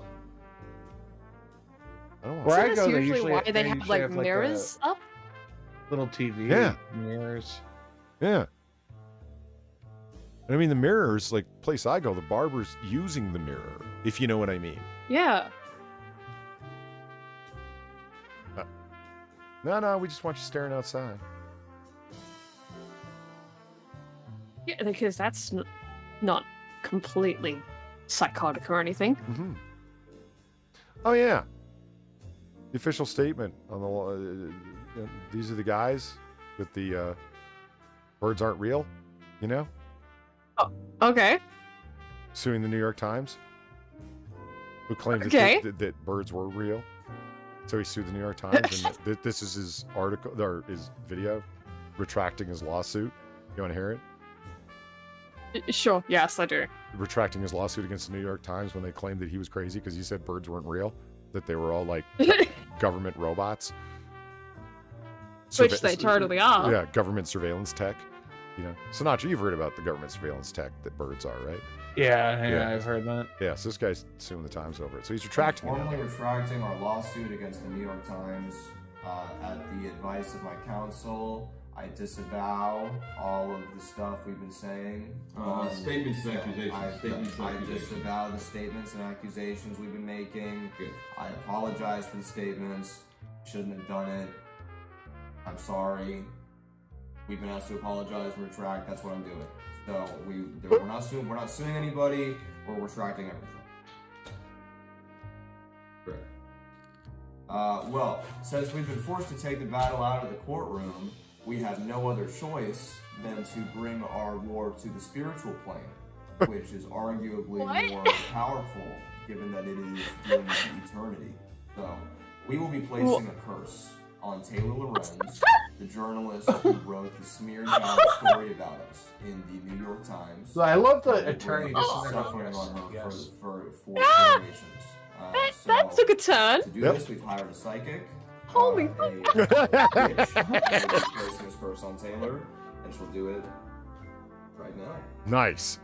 I don't want Where that. I Isn't go, this they usually usually why they have usually like have, mirrors up? Little TV. Yeah. Mirrors. Yeah. I mean, the mirrors, like, place I go, the barber's using the mirror, if you know what I mean. Yeah. No, we just want you staring outside. Yeah, because that's not completely psychotic or anything. Mm-hmm. Oh, yeah. The official statement on the law. These are the guys with the birds aren't real, you know? Okay. Suing the New York Times, who claimed Okay. that birds were real. So he sued the New York Times, and this is his article, or his video, retracting his lawsuit. You want to hear it? Sure. Yes, I do. Retracting his lawsuit against the New York Times when they claimed that he was crazy because he said birds weren't real, that they were all like government robots. Which they totally are. Yeah, government surveillance tech. You know, Sinatra, you've heard about the government surveillance tech that birds are, right? Yeah, I've heard that. Yeah, so this guy's suing the Times over it. So he's retracting it. Formally retracting our lawsuit against the New York Times at the advice of my counsel. I disavow all of the stuff we've been saying. Statements and accusations. Statements and I accusations. disavow the statements and accusations we've been making. Good. I apologize for the statements. Shouldn't have done it. I'm sorry. We've been asked to apologize and retract. That's what I'm doing. So we're not suing anybody. We're retracting everything. Correct. Well, since we've been forced to take the battle out of the courtroom, we have no other choice than to bring our war to the spiritual plane, which is arguably more powerful, given that it is dealing with eternity. So, we will be placing a curse on Taylor Lorenz, the journalist who wrote the smear job story about us in the New York Times. So I love the attorney Suffering on her for generations. That took a turn. To do this, we've hired a psychic. Holy a witch, placing this curse on Taylor, and she'll do it right now. Nice.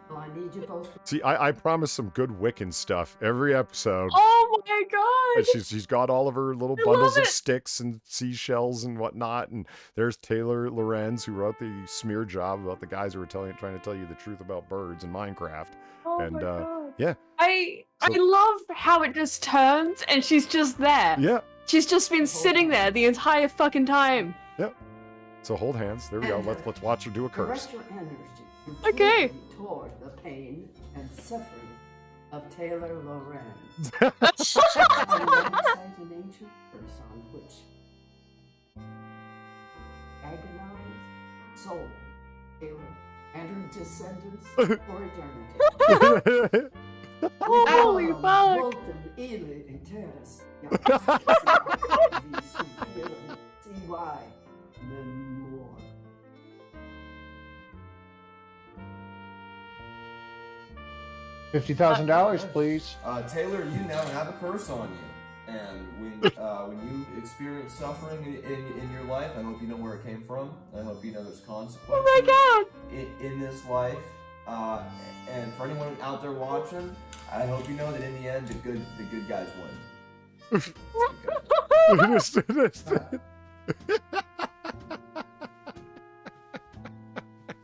Oh, I need you both. See, I promised some good Wiccan stuff every episode. Oh my god! And she's got all of her little bundles of sticks and seashells and whatnot. And there's Taylor Lorenz, who wrote the smear job about the guys who were trying to tell you the truth about birds in Minecraft. Oh And my god. yeah. I love how it just turns and she's just there. Yeah. She's just been sitting there the entire fucking time. Yep. So hold hands. There we go. Let's watch her do a curse. Direct your energy Okay. completely toward the pain and suffering of Taylor Lorenz. I recite an ancient curse on which agonized soul Taylor and her descendants for eternity. Holy fuck! Molten ille interes. CY. Memor. $50,000, please. Taylor, you now have a curse on you. And when you experience suffering in your life, I hope you know where it came from. I hope you know there's consequences. Oh my god! In this life. And for anyone out there watching, I hope you know that in the end, the good guys win.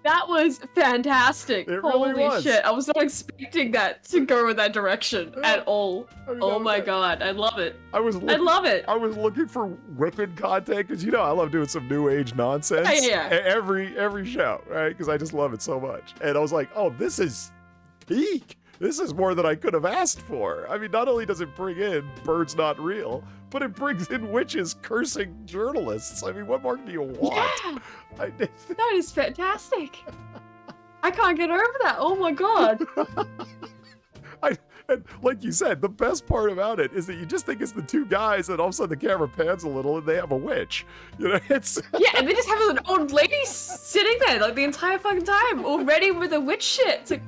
That was fantastic. It really Holy was. shit. I was not expecting that to go in that direction at all. I mean, Oh my god, I love it. I love it. I was looking for Wiccan content because I love doing some new age nonsense. Yeah. Every show, right? Because I just love it so much. And I was like, oh, this is peak. This is more than I could have asked for. I mean, not only does it bring in Birds Not Real, but it brings in witches cursing journalists. I mean, what more do you want? Yeah. That is fantastic. I can't get over that. Oh my god. And like you said, the best part about it is that you just think it's the two guys, and all of a sudden the camera pans a little, and they have a witch. It's Yeah, and they just have an old lady sitting there like the entire fucking time, already with a witch shit. It's like,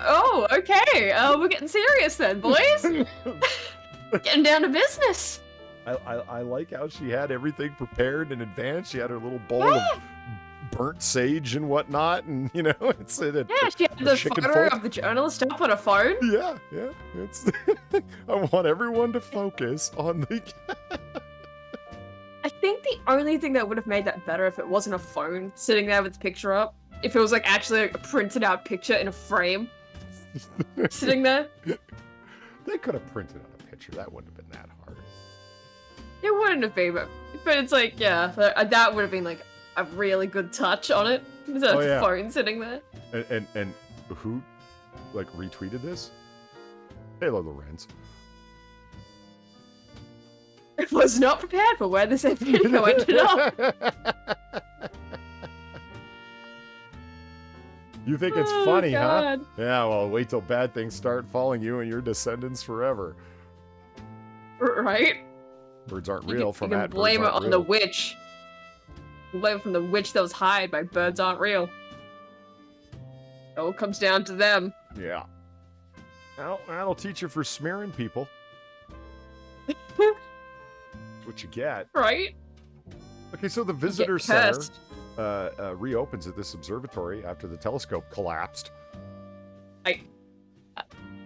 oh, okay. We're getting serious then, boys. Getting down to business. I like how she had everything prepared in advance. She had her little bowl of burnt sage and whatnot, and it's Yeah, she had the photo of the journalist up on a phone. Yeah. It's I want everyone to focus on the. I think the only thing that would have made that better if it wasn't a phone sitting there with the picture up. If it was like actually like a printed out picture in a frame sitting there. They could have printed out a picture. That wouldn't have been that hard. It wouldn't have been, but it's like, yeah, that would have been like a really good touch on it. Instead of the phone sitting there. And who retweeted this? Taylor Lorenz. I was not prepared for where this video ended up. You think it's funny, God. huh? Yeah, well, wait till bad things start following you and your descendants forever. Right? Birds aren't You real can, from you that. can blame it Birds on aren't the real. witch. Blame it from the witch that was hired by Birds Aren't Real. It all comes down to them. Yeah. Well, that'll teach you for smearing people. What you get. Right? Okay, so the visitor center reopens at this observatory after the telescope collapsed.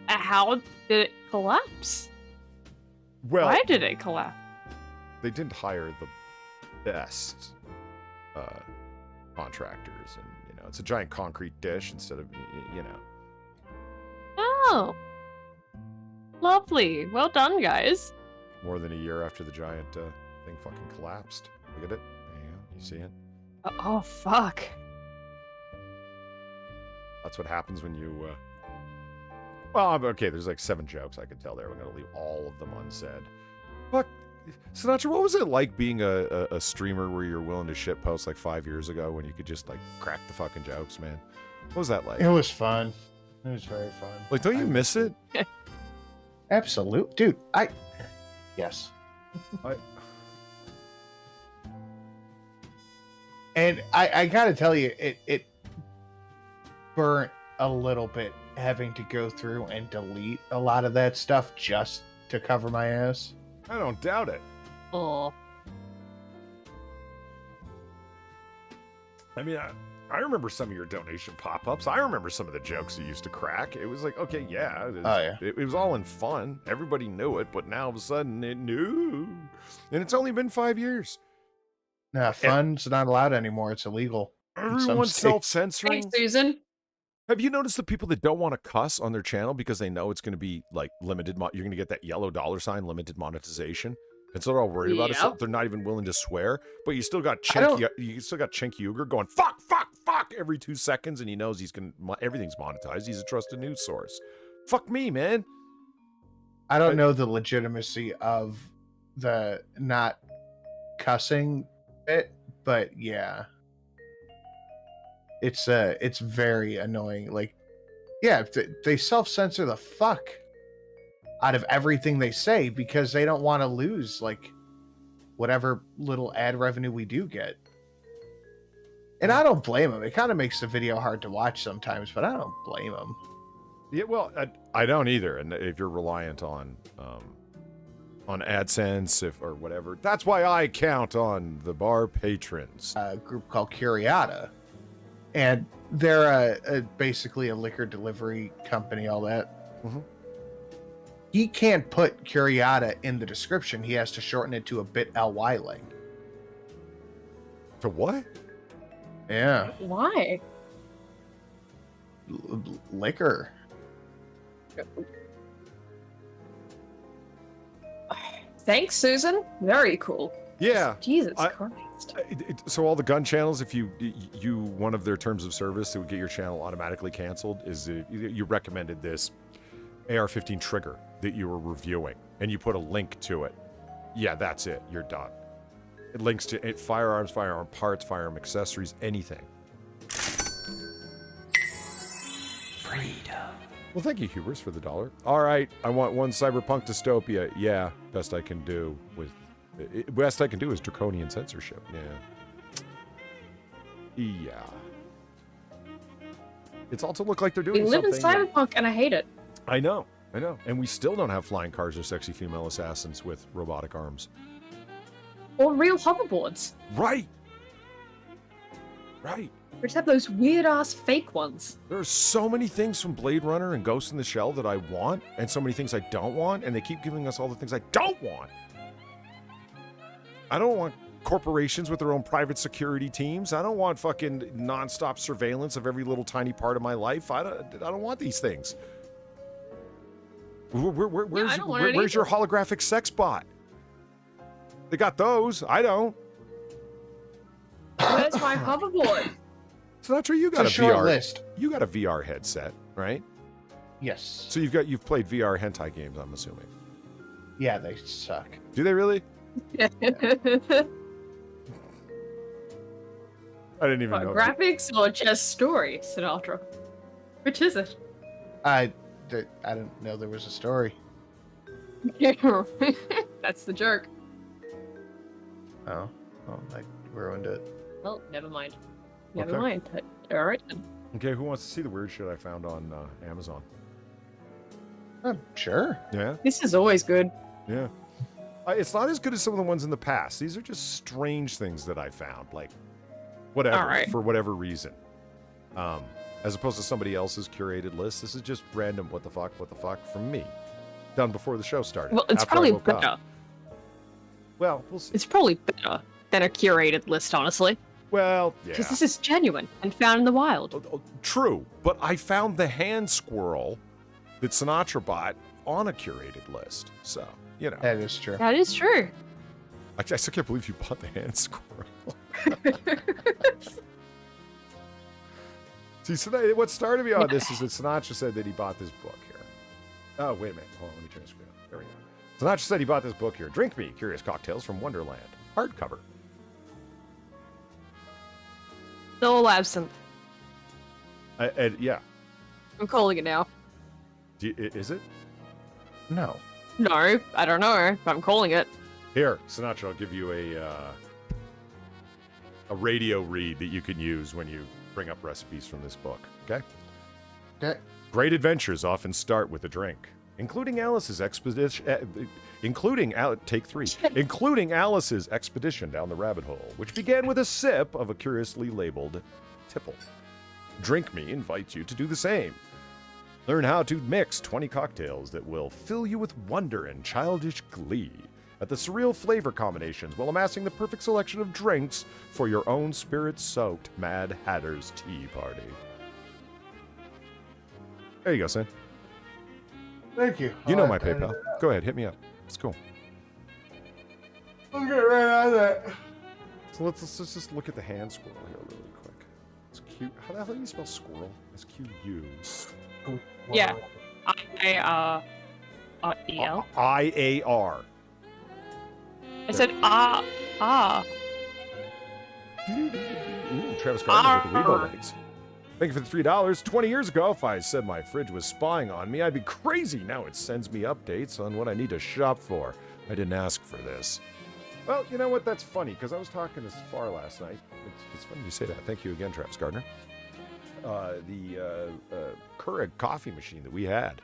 How did it collapse? Well, Why did it collapse? they didn't hire the best contractors, and it's a giant concrete dish instead of Oh. Lovely. Well done, guys. more than a year after the giant thing fucking collapsed. Look at it. There you go. You see it? Oh, fuck. That's what happens when you. Well, okay. There's like 7 jokes I could tell there. We're gonna leave all of them unsaid. Fuck, Sinatra. What was it like being a streamer where you're willing to shitpost like 5 years ago when you could just like crack the fucking jokes, man? What was that like? It was fun. It was very fun. Like, don't you miss it? Absolute, dude. Yes. And I gotta tell you, it burnt a little bit having to go through and delete a lot of that stuff just to cover my ass. I don't doubt it. Oh. I mean, I remember some of your donation pop-ups. I remember some of the jokes you used to crack. It was like, okay, yeah. It was all in fun. Everybody knew it, but now all of a sudden it knew. And it's only been 5 years. Nah, fun's not allowed anymore. It's illegal. Everyone's self-censoring. Hey, Susan. Have you noticed the people that don't want to cuss on their channel because they know it's going to be like limited? You're going to get that yellow $sign, limited monetization. And so they're all worried about it. So they're not even willing to swear. But you still got Cenk Uygur going fuck, fuck, fuck every 2 seconds, and he knows everything's monetized. He's a trusted news source. Fuck me, man. I don't know the legitimacy of the not cussing bit, but yeah, it's very annoying. Like, yeah, they self-censor the fuck out of everything they say because they don't want to lose like whatever little ad revenue we do get. And I don't blame them. It kind of makes the video hard to watch sometimes, but I don't blame them. Yeah, well, I don't either. And if you're reliant on AdSense or whatever, that's why I count on the bar patrons. A group called Curated, and they're basically a liquor delivery company. All that. Mm-hmm. He can't put Curiata in the description. He has to shorten it to a bit.ly link. To what? Yeah. Why? Liquor. Thanks, Susan. Very cool. Yeah. Jesus Christ. So all the gun channels, if you one of their terms of service that would get your channel automatically canceled is you recommended this AR-15 trigger that you were reviewing, and you put a link to it. Yeah, that's it. You're done. It links to firearms, firearm parts, firearm accessories, anything. Freedom. Well, thank you, Hubris, for the $1. All right, I want one cyberpunk dystopia. Yeah, best I can do is draconian censorship. Yeah. It's also look like they're doing We live in something. cyberpunk, and I hate it. I know. And we still don't have flying cars or sexy female assassins with robotic arms. Or real hoverboards. Right. We just have those weird-ass fake ones. There are so many things from Blade Runner and Ghost in the Shell that I want, and so many things I don't want, and they keep giving us all the things I don't want. I don't want corporations with their own private security teams. I don't want fucking nonstop surveillance of every little tiny part of my life. I don't want these things. Where's your holographic sex bot? They got those. I don't. Where's my hoverboard? Sinatra, you got It's a a short VR list. You got a VR headset, right? Yes. So you've played VR hentai games, I'm assuming. Yeah, they suck. Do they really? I didn't even know. Graphics or just story, Sinatra? Which is it? I didn't know there was a story. That's the jerk. Oh, I ruined it. Well, never mind. Okay. Never mind. All right then. Okay, who wants to see the weird shit I found on Amazon? Sure. Yeah? This is always good. Yeah. It's not as good as some of the ones in the past. These are just strange things that I found. Like, whatever, All right. for whatever reason. As opposed to somebody else's curated list, this is just random what the fuck from me. Done before the show started. Well, it's after I probably woke up. better. Well, we'll see. It's probably better than a curated list, honestly. Well, yeah. Because this is genuine and found in the wild. True, but I found the hand squirrel that Sinatra bought on a curated list. So, you know. That is true. That is true. I still can't believe you bought the hand squirrel. See, so what started me on this is that Sinatra said that he bought this book here. Oh, wait a minute. Hold on, let me turn the screen on. There we go. Sinatra said he bought this book here. Drink Me, Curious Cocktails from Wonderland. Hardcover. Soul absinthe. Yeah. I'm calling it now. Is it? No. No, I don't know, but I'm calling it. Here, Sinatra, I'll give you a radio read that you can use when you bring up recipes from this book, okay? Okay. Great adventures often start with a drink, including Alice's expedition. Take 3. Including Alice's expedition down the rabbit hole, which began with a sip of a curiously labeled tipple. Drink Me invites you to do the same. Learn how to mix 20 cocktails that will fill you with wonder and childish glee at the surreal flavor combinations while amassing the perfect selection of drinks for your own spirit-soaked Mad Hatter's tea party. There you go, Sin. Thank you. You know my PayPal. Go ahead, hit me up. It's cool. I'll get right on that. So let's just look at the hand squirrel here really quick. It's cute. How the hell do you spell squirrel? It's Q-U. Yeah. I-A-R. I-A-R. I said Ooh, Travis Gardner with the Weibo legs. Thank you for the $3. 20 years ago, if I said my fridge was spying on me, I'd be crazy. Now it sends me updates on what I need to shop for. I didn't ask for this. Well, you know what? That's funny, because I was talking to Safar last night. It's funny you say that. Thank you again, Travis Gardner. The Keurig coffee machine that we had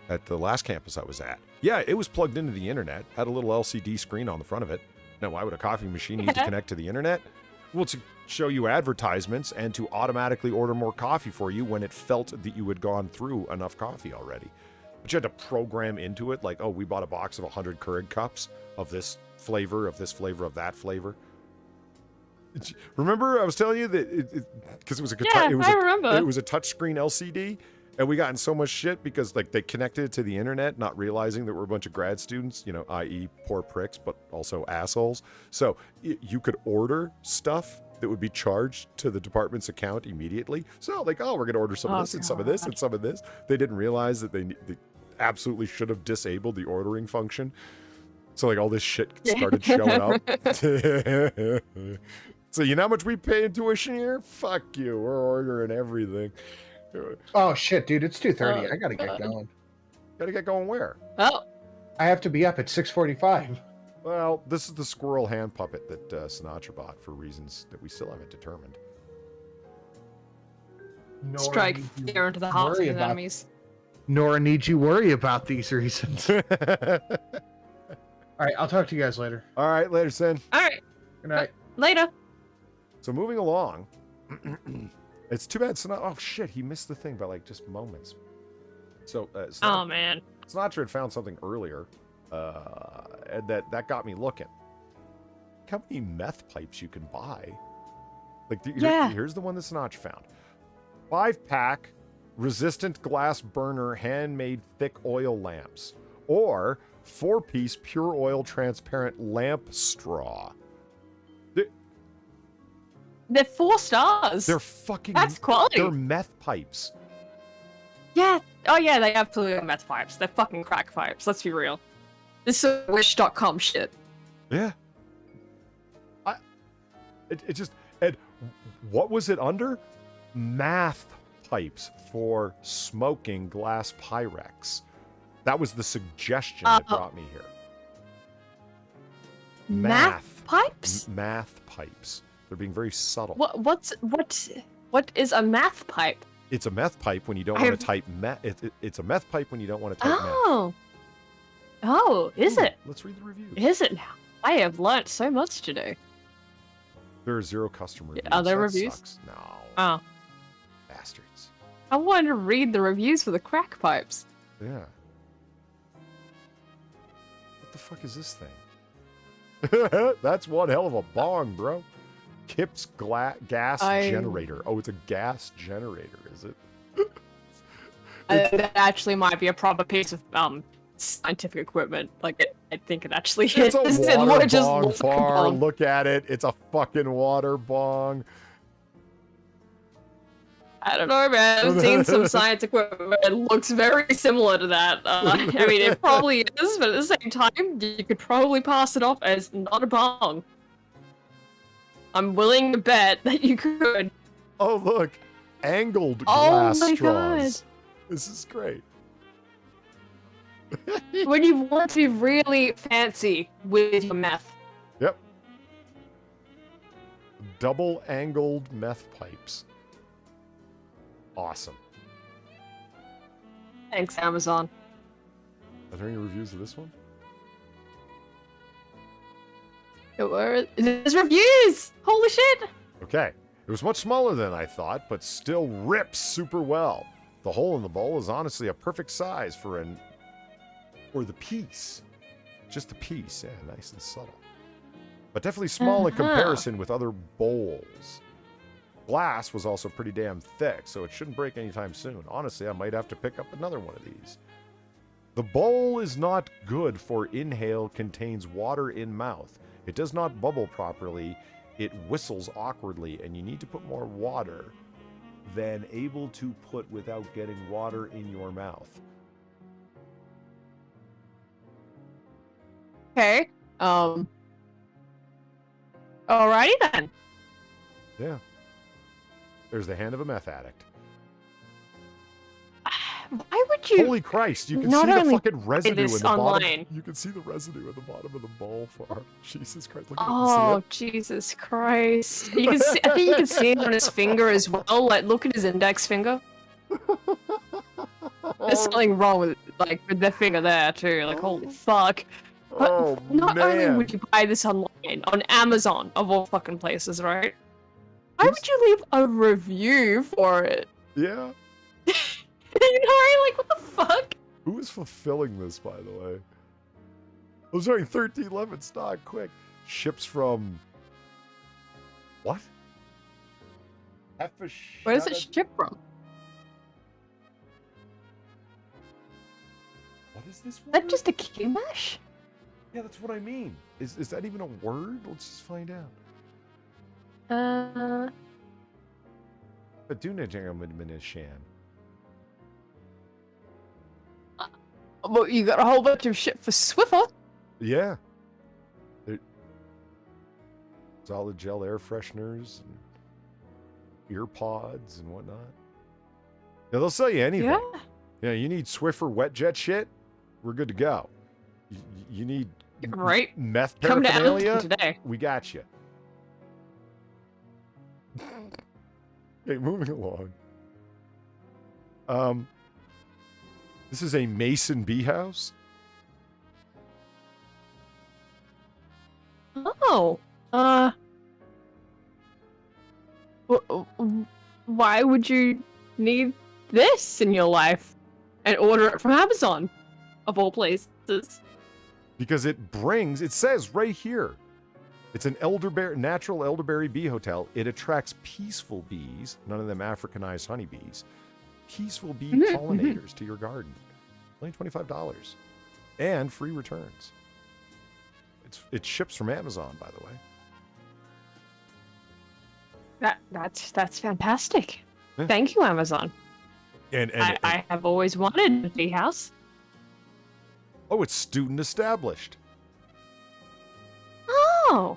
at the last campus I was at. Yeah, it was plugged into the internet, had a little LCD screen on the front of it. Now, why would a coffee machine need to connect to the internet? Well, to show you advertisements and to automatically order more coffee for you when it felt that you had gone through enough coffee already. But you had to program into it, like, oh, we bought a box of 100 Keurig cups of this flavor, of that flavor. Remember, I was telling you that because it was a it was a touchscreen LCD, and we got in so much shit because like they connected it to the internet, not realizing that we're a bunch of grad students, you know, i.e. poor pricks, but also assholes. So you could order stuff that would be charged to the department's account immediately. So like, oh, we're gonna order some of this and some of this and some of this. They didn't realize that they absolutely should have disabled the ordering function. So like all this shit started showing up. So you know how much we pay in tuition here? Fuck you. We're ordering everything. Oh shit, dude, it's 2:30. I gotta get going. Gotta get going where? Oh. I have to be up at 6:45. Well, this is the squirrel hand puppet that Sinatra bought for reasons that we still haven't determined. Strike fear into the hearts of his enemies. Nor need you worry about these reasons. All right, I'll talk to you guys later. All right, later, Sin. All right. Good night. Later. So moving along, it's too bad Sinatra. Oh shit, he missed the thing by like just moments. So oh man, Sinatra had found something earlier, and that got me looking. Look how many meth pipes you can buy? Like here's the one that Sinatra found: 5-pack resistant glass burner handmade thick oil lamps, or 4-piece pure oil transparent lamp straw. They're 4 stars. They're fucking. That's quality. They're meth pipes. Yeah. Oh yeah, they absolutely are meth pipes. They're fucking crack pipes. Let's be real. This is wish.com shit. Yeah. It just. And what was it under? Math pipes for smoking glass Pyrex. That was the suggestion that brought me here. Math pipes? Math pipes. They're being very subtle. What is a math pipe? It's a meth pipe when you don't want to type meth. It's a meth pipe when you don't want to type meth. Oh, is it? Let's read the reviews. Is it now? I have learnt so much today. There are 0 customer reviews. Are there That reviews? Sucks. No. Oh. Bastards. I wanted to read the reviews for the crack pipes. Yeah. What the fuck is this thing? That's one hell of a bong, bro. Kip's gas generator. Oh, it's a gas generator, is it? That actually might be a proper piece of scientific equipment. Like I think it actually It's is. a It water literally just bong looks like a bar. bong. Look at it. It's a fucking water bong. I don't know, man. I've seen some science equipment. It looks very similar to that. I mean, it probably is, but at the same time, you could probably pass it off as not a bong. I'm willing to bet that you could. Oh, look. Angled Oh glass my straws. This is great. When you want to be really fancy with your meth. Yep. Double angled meth pipes. Awesome. Thanks, Amazon. Are there any reviews of this one? There's reviews! Holy shit! Okay. It was much smaller than I thought, but still rips super well. The hole in the bowl is honestly a perfect size for the piece. Just the piece, yeah, nice and subtle. But definitely small in comparison with other bowls. Glass was also pretty damn thick, so it shouldn't break anytime soon. Honestly, I might have to pick up another one of these. The bowl is not good for inhale, contains water in mouth. It does not bubble properly. It whistles awkwardly, and you need to put more water than able to put without getting water in your mouth. Okay. Alrighty then. Yeah. There's the hand of a meth addict. Why would you? Holy Christ, you can not see the only fucking residue in this the bottom. online. You can see the residue in the bottom of the bowl for Jesus Christ. Look at Oh, it. Jesus Christ. You can see, I think you can see it on his finger as well. Like, look at his index finger. There's something wrong with, like, with the finger there, too. Like, holy fuck. But Oh, not only man. would you buy this online, on Amazon, of all fucking places, right? Why would you leave a review for it? Yeah. You know, like, what the fuck? Who is fulfilling this, by the way? I'm sorry, 1311 stock, quick. Ships from... What? Where does it ship from? What is this Is word? that just a key mesh? Yeah, that's what I mean. Is that even a word? Let's just find out. Well, you got a whole bunch of shit for Swiffer. Yeah. Solid gel air fresheners and ear pods and whatnot. Yeah, they'll sell you anything. Yeah. Yeah, you need Swiffer wet jet shit, we're good to go. You need Right. meth Come to paraphernalia, Amazon today. we got you. Okay, moving along. This is a Mason bee house. Oh. Why would you need this in your life and order it from Amazon, of all places? Because it says right here, it's an natural elderberry bee hotel. It attracts peaceful bees, none of them Africanized honeybees, peaceful bee pollinators to your garden. Only $25. And free returns. It ships from Amazon, by the way. That's fantastic. Yeah. Thank you, Amazon. And I have always wanted a bee house. oh, it's student established. Oh,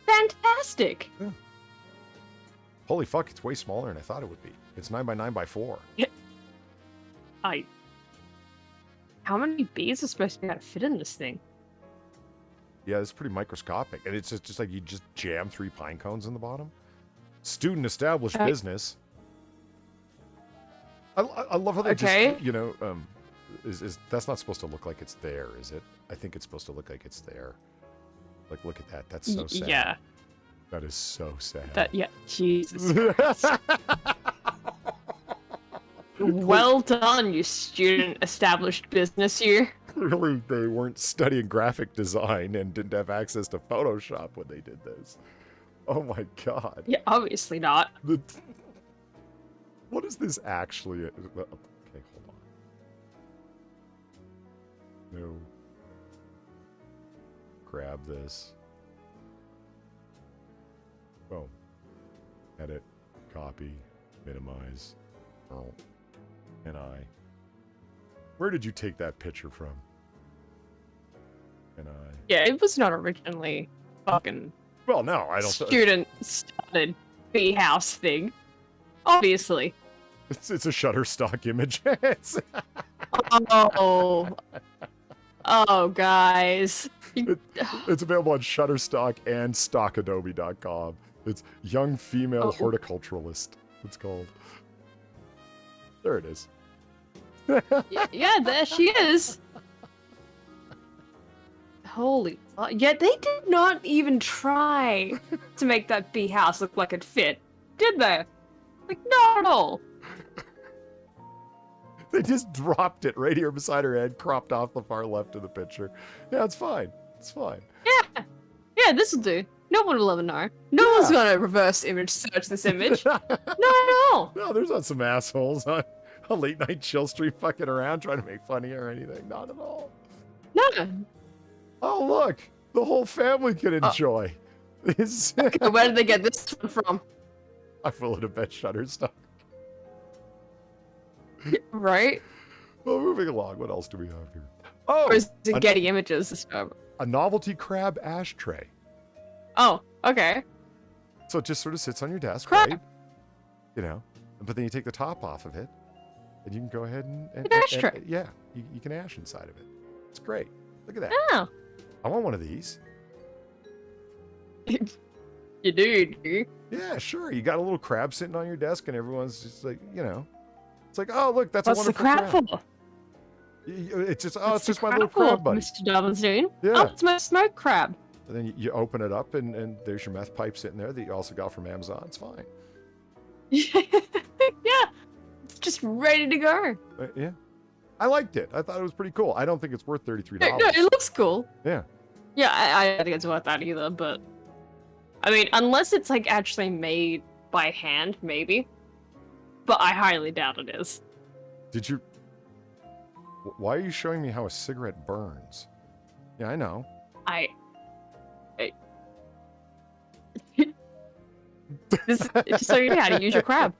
fantastic. Holy fuck, it's way smaller than I thought it would be. It's 9 by 9 by 4. How many bees are supposed to be able to fit in this thing? Yeah, it's pretty microscopic. And it's just like you just jam 3 pine cones in the bottom. Student established business. I love how they just, you know, that's not supposed to look like it's there, is it? I think it's supposed to look like it's there. Like, look at that. That's so sad. Yeah. That is so sad. Yeah, Jesus. Well done, you student established business here. Clearly, they weren't studying graphic design and didn't have access to Photoshop when they did this. Oh my god. Yeah, obviously not. What is this actually? Okay, hold on. No. grab this. Boom. Edit, copy, minimize. Oh. And where did you take that picture from? And Yeah, it was not originally fucking well, no, I don't. student started bee house thing. Obviously. It's a Shutterstock image. It's, oh, guys. it's available on Shutterstock and stockadobe.com. It's Young Female Horticulturalist. It's called. There it is. Yeah, there she is. Holy fuck. Yeah, they did not even try to make that bee house look like it fit, did they? Like, not at all. They just dropped it right here beside her head, cropped off the far left of the picture. Yeah, it's fine. It's fine. Yeah. Yeah, this'll do. No one will ever know. No one's gonna reverse image search this image. Not at all. No, there's not some assholes on a late night chill stream fucking around trying to make fun of you or anything. Not at all. No. Oh, look. The whole family can enjoy. This. Where did they get this one from? I will it a bet Shutterstock. Right? Well, moving along. What else do we have here? Oh, Or is it Getty Images this time? a novelty crab ashtray. Oh, okay. So it just sort of sits on your desk, Crab. right? You know, but then you take the top off of it, and you can go ahead and An ashtray. yeah, you can ash inside of it. It's great. Look at that. Oh. I want one of these. You do. Yeah, sure. You got a little crab sitting on your desk, and everyone's just like, you know, it's like, oh, look, that's What's a the wonderful crab crab. for? It's just, oh, What's it's just the my little crab crab for, buddy. Mr. Darwinstein? Yeah. Oh, it's my smoke crab. And then you open it up, and there's your meth pipe sitting there that you also got from Amazon. It's fine. Yeah. It's just ready to go. Yeah. I liked it. I thought it was pretty cool. I don't think it's worth $33. No, it looks cool. Yeah. Yeah, I don't think it's worth that either, but... I mean, unless it's, like, actually made by hand, maybe. But I highly doubt it is. Did you... Why are you showing me how a cigarette burns? Yeah, I know. This is so you know how to use your crab.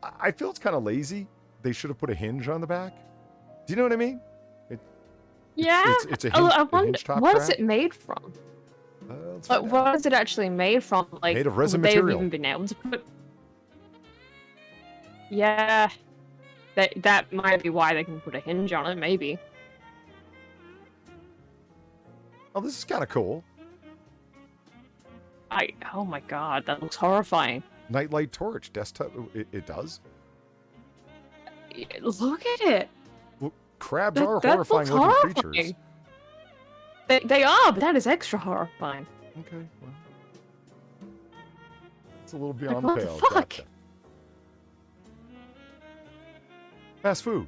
I feel it's kind of lazy. They should have put a hinge on the back. Do you know what I mean? Yeah. It's a hinge, I a wonder, hinge top what crab. is it made from? Let's Like, find out. what is it actually made from? Like, Made of resin would they material. have even been able to put... Yeah. That might be why they can put a hinge on it, maybe. Oh, this is kind of cool. Oh my god, that looks horrifying. Nightlight torch, desktop. It does. Look at it. Well, crabs are That horrifying looks looking horrifying. creatures. They are, but that is extra horrifying. Okay, well, it's a little beyond what the the pale. fuck? Gotcha. Fast food.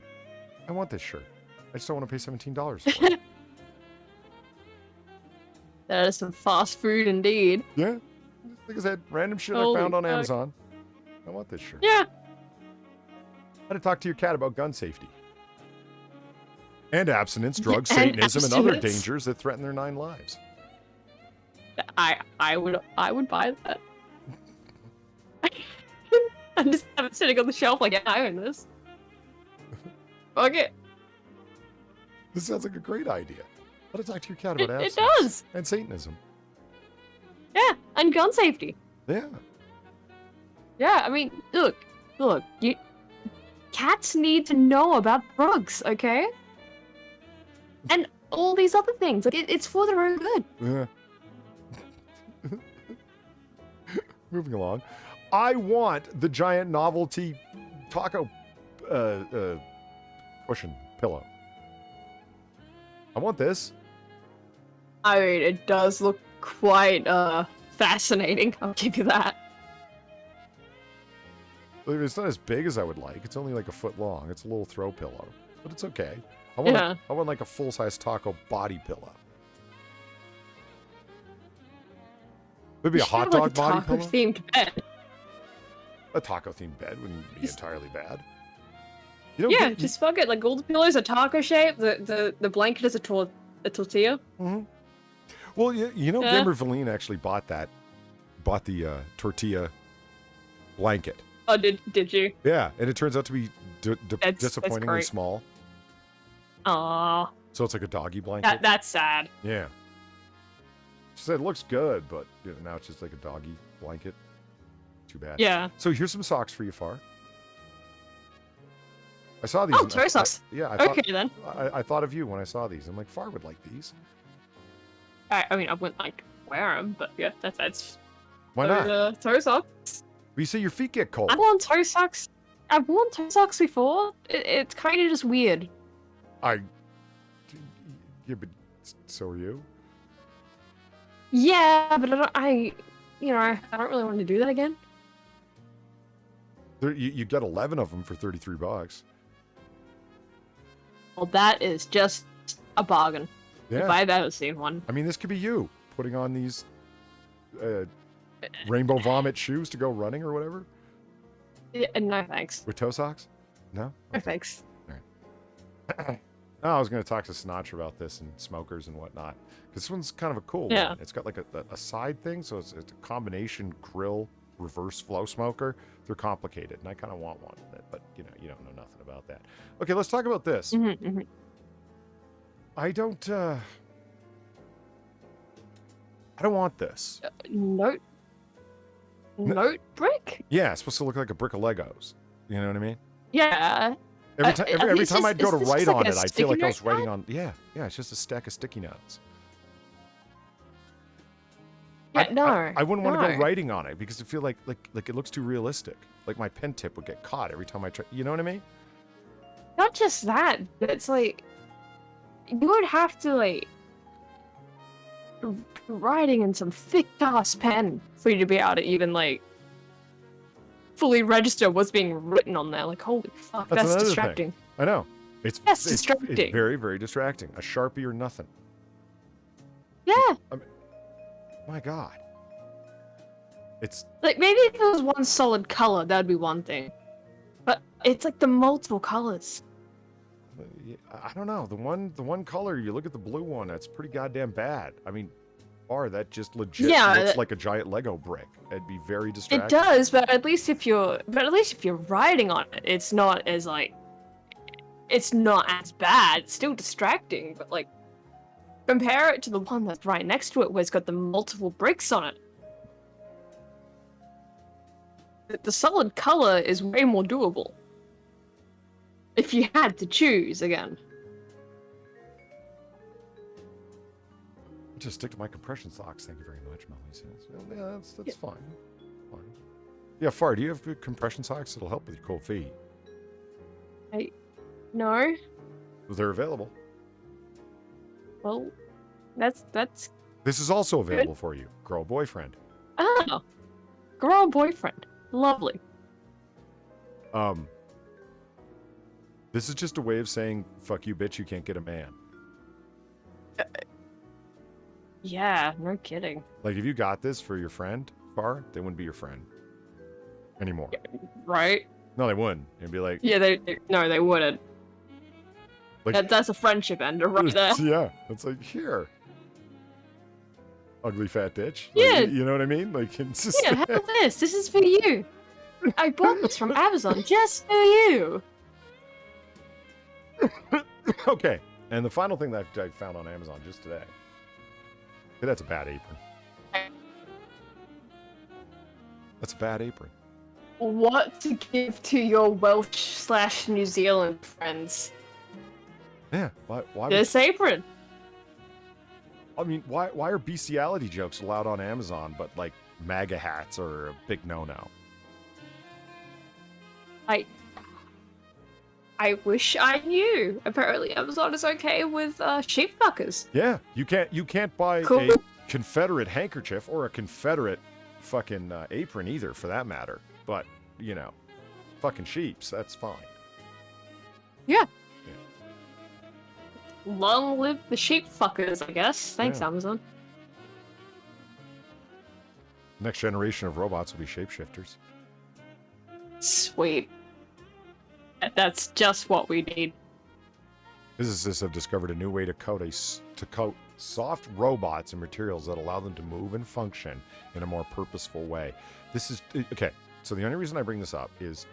I want this shirt. I just don't want to pay $17 for it. That is some fast food indeed. Yeah. Like I said, random shit I Holy found on fuck. Amazon. I want this shirt. Yeah. How to talk to your cat about gun safety. And abstinence, drugs, And Satanism, and other abstinence. dangers that threaten their 9 lives. I would buy that. I just have it sitting on the shelf like, yeah, I own this. Fuck it. This sounds like a great idea. How to talk to your cat about It abstinence. does. And Satanism. Yeah, and gun safety. Yeah. Yeah, I mean, look, cats need to know about drugs, okay? And all these other things. Like, it's for their own good. Yeah. Moving along. I want the giant novelty taco cushion pillow. I want this. I mean, it does look quite fascinating. I'll give you that. It's not as big as I would like. It's only like a foot long. It's a little throw pillow, but it's okay. I want like a full-size taco body pillow. Maybe a hot dog body pillow. Themed bed. A taco-themed bed wouldn't be entirely bad. You don't Yeah, get- just fuck it. Like all the pillows are taco shaped. The blanket is a tortilla. Mhm. Well, you know, Yeah. Gamer Valine actually bought the tortilla blanket. Oh, did you? Yeah, and it turns out to be That's disappointingly great. small. Aw, So it's like a doggy blanket. that's sad. Yeah. She said it looks good, but now it's just like a doggy blanket. Too bad. Yeah. So here's some socks for you, Far. I saw these. Oh, and toe socks. I thought, Okay then. I thought of you when I saw these. I'm like, Far would like these. I mean, I wouldn't like wear them, but yeah, that's. Why not? Toe socks. But you say your feet get cold. I've worn toe socks. I've worn toe socks before. It's kind of just weird. Yeah, but so are you. Yeah, but I don't really want to do that again. You get 11 of them for $33. Well, that is just a bargain. Yeah. If I've ever seen one. I mean, this could be you putting on these rainbow vomit shoes to go running or whatever Yeah, no thanks. with toe socks. No. No thanks. No, I was going to talk to Sinatra about this and smokers and whatnot. Because this one's kind of a cool Yeah. one. It's got like a side thing, so it's a combination grill reverse flow smoker. They're complicated, and I kind of want one, but you don't know nothing about that. Okay, let's talk about this. I don't want this. Note brick? Yeah, it's supposed to look like a brick of Legos. You know what I mean? Yeah. Every time I'd go to is this write just like on a it, I'd feel sticky like I was note writing pad? on. Yeah, it's just a stack of sticky notes. Yeah, I wouldn't want to go no. writing on it because I feel like it looks too realistic. Like my pen tip would get caught every time I try. You know what I mean? Not just that, but it's like you would have to like writing in some thick ass pen for you to be able to even like fully register what's being written on there. Like holy fuck, That's that's another thing. distracting. I know. It's distracting. It's very, very distracting. A Sharpie or nothing. Yeah. My God. It's Like maybe if it was one solid color, that'd be one thing. But it's like the multiple colors. I don't know. The one color, you look at the blue one, that's pretty goddamn bad. I mean, that just legit looks like a giant Lego brick. It'd be very distracting. It does, but at least if you're writing on it, it's not as bad. It's still distracting, but like compare it to the one that's right next to it where it's got the multiple bricks on it. The solid color is way more doable. If you had to choose again. Just stick to my compression socks. Thank you very much, Molly says. Well, yeah, that's fine. Fine. Yeah, Far, do you have good compression socks that'll help with your cold feet? No. They're available. Well, that's This is also available for you. Girl boyfriend. oh, girl boyfriend, lovely. This is just a way of saying, fuck you, bitch, you can't get a man. Yeah, no kidding. Like, if you got this for your friend, Far, they wouldn't be your friend anymore. Right? No, they wouldn't. It'd be like, Yeah, they wouldn't. like That's a friendship ender right there. yeah, it's like, here. Ugly fat bitch. Yeah. Like, you know what I mean? Like, it's just... Yeah, have this. This is for you. I bought this from Amazon just for you. Okay. And the final thing that I found on Amazon just today. Hey, that's a bad apron. That's a bad apron. What to give to your Welsh/New Zealand friends? Yeah. Why would, This apron. I mean, why are bestiality jokes allowed on Amazon, but like MAGA hats are a big no-no? I wish I knew. Apparently Amazon is okay with sheep fuckers. Yeah, you can't buy Cool. a Confederate handkerchief or a Confederate fucking apron either, for that matter. But fucking sheeps, that's fine. Long live the sheep fuckers, I guess. Thanks, Yeah. Amazon. Next generation of robots will be shapeshifters. Sweet. That's just what we need. Physicists have discovered a new way to coat soft robots in materials that allow them to move and function in a more purposeful way. This is okay. So the only reason I bring this up is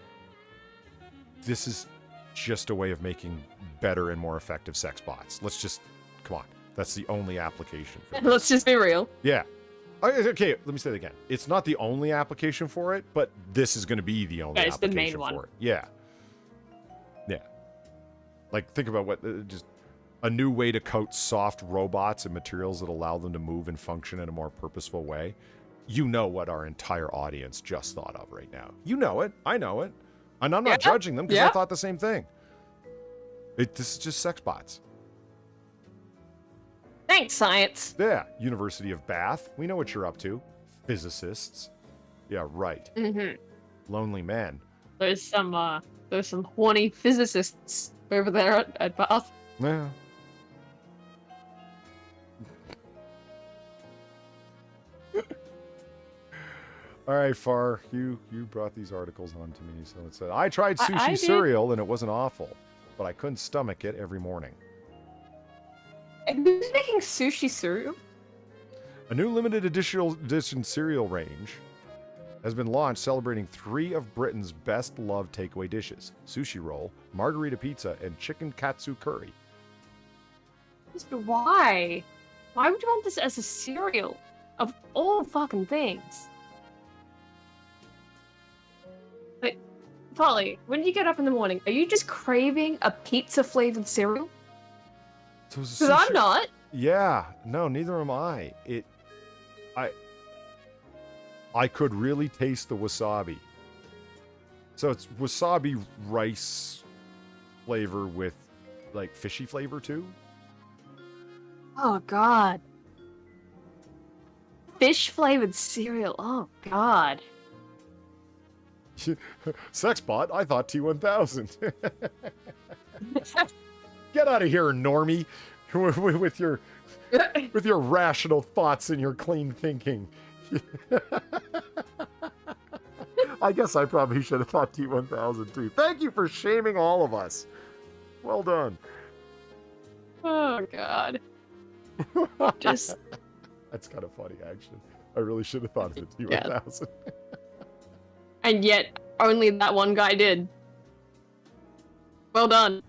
this is just a way of making better and more effective sex bots. Let's just come on. That's the only application for this. Let's just be real. Yeah. Okay, let me say that again. It's not the only application for it, but this is going to be the only It's the application main one. for it. Yeah. Yeah. Like, think about what, just a new way to coat soft robots and materials that allow them to move and function in a more purposeful way. You know what our entire audience just thought of right now. You know it. I know it. And I'm not judging them because I thought the same thing. This is just sex bots. Thanks, science. Yeah, University of Bath. We know what you're up to. Physicists. Yeah, right. Mm-hmm. Lonely men. There's some horny physicists over there at Bath. Yeah. All right, Far, you brought these articles on to me. So it said, I tried sushi I did. cereal and it wasn't awful, but I couldn't stomach it every morning. Who's making sushi cereal? A new limited edition cereal range has been launched celebrating 3 of Britain's best loved takeaway dishes: sushi roll, margarita pizza, and chicken katsu curry. Why? Why would you want this as a cereal? Of all fucking things. Like, Polly, when you get up in the morning, are you just craving a pizza-flavored cereal? So it's a Because I'm sushi- not. Yeah, no, neither am I. I could really taste the wasabi. So it's wasabi rice flavor with like fishy flavor too. Oh, God. Fish-flavored cereal. Oh, God. Sexbot, I thought T1000. Get out of here, normie, with your rational thoughts and your clean thinking. I guess I probably should have thought T1000 too. Thank you for shaming all of us. Well done. Oh, God. Just... That's kind of funny, actually. I really should have thought of the T1000. And yet, only that one guy did. Well done.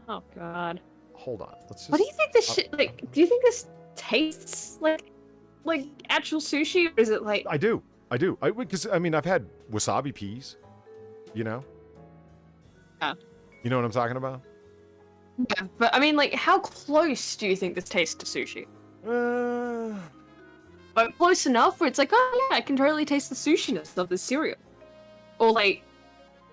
Oh, God. Hold on. Let's just... What do you think this shit, like, do you think this tastes like actual sushi, or is it like... I do. Because, I mean, I've had wasabi peas, you know? Yeah. You know what I'm talking about? Yeah, but I mean, like, how close do you think this tastes to sushi? But close enough where it's like, oh yeah, I can totally taste the sushiness of this cereal. Or like...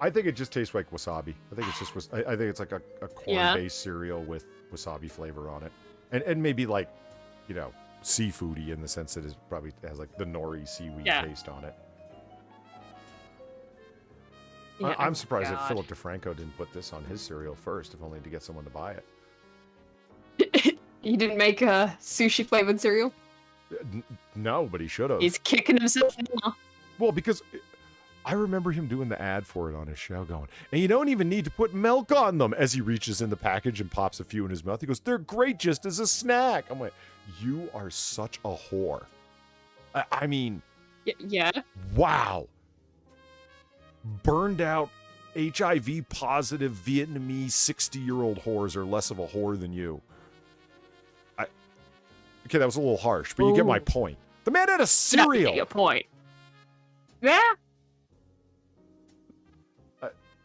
I think it just tastes like wasabi. I think it's just, I think it's like a corn-based cereal with wasabi flavor on it. And maybe like, you know, seafoody in the sense that it probably has like the nori seaweed taste on it. Yeah, I'm surprised that God. Philip DeFranco didn't put this on his cereal first, if only to get someone to buy it. You didn't make a sushi-flavored cereal? No, but he should have. He's kicking himself now. Well, because I remember him doing the ad for it on his show going, and you don't even need to put milk on them, as he reaches in the package and pops a few in his mouth. He goes, they're great just as a snack. I'm like, you are such a whore. I mean, Yeah. wow. Burned out HIV positive Vietnamese 60-year-old whores are less of a whore than you. Okay, that was a little harsh, but you get my point. The man had a cereal. Your point. Yeah.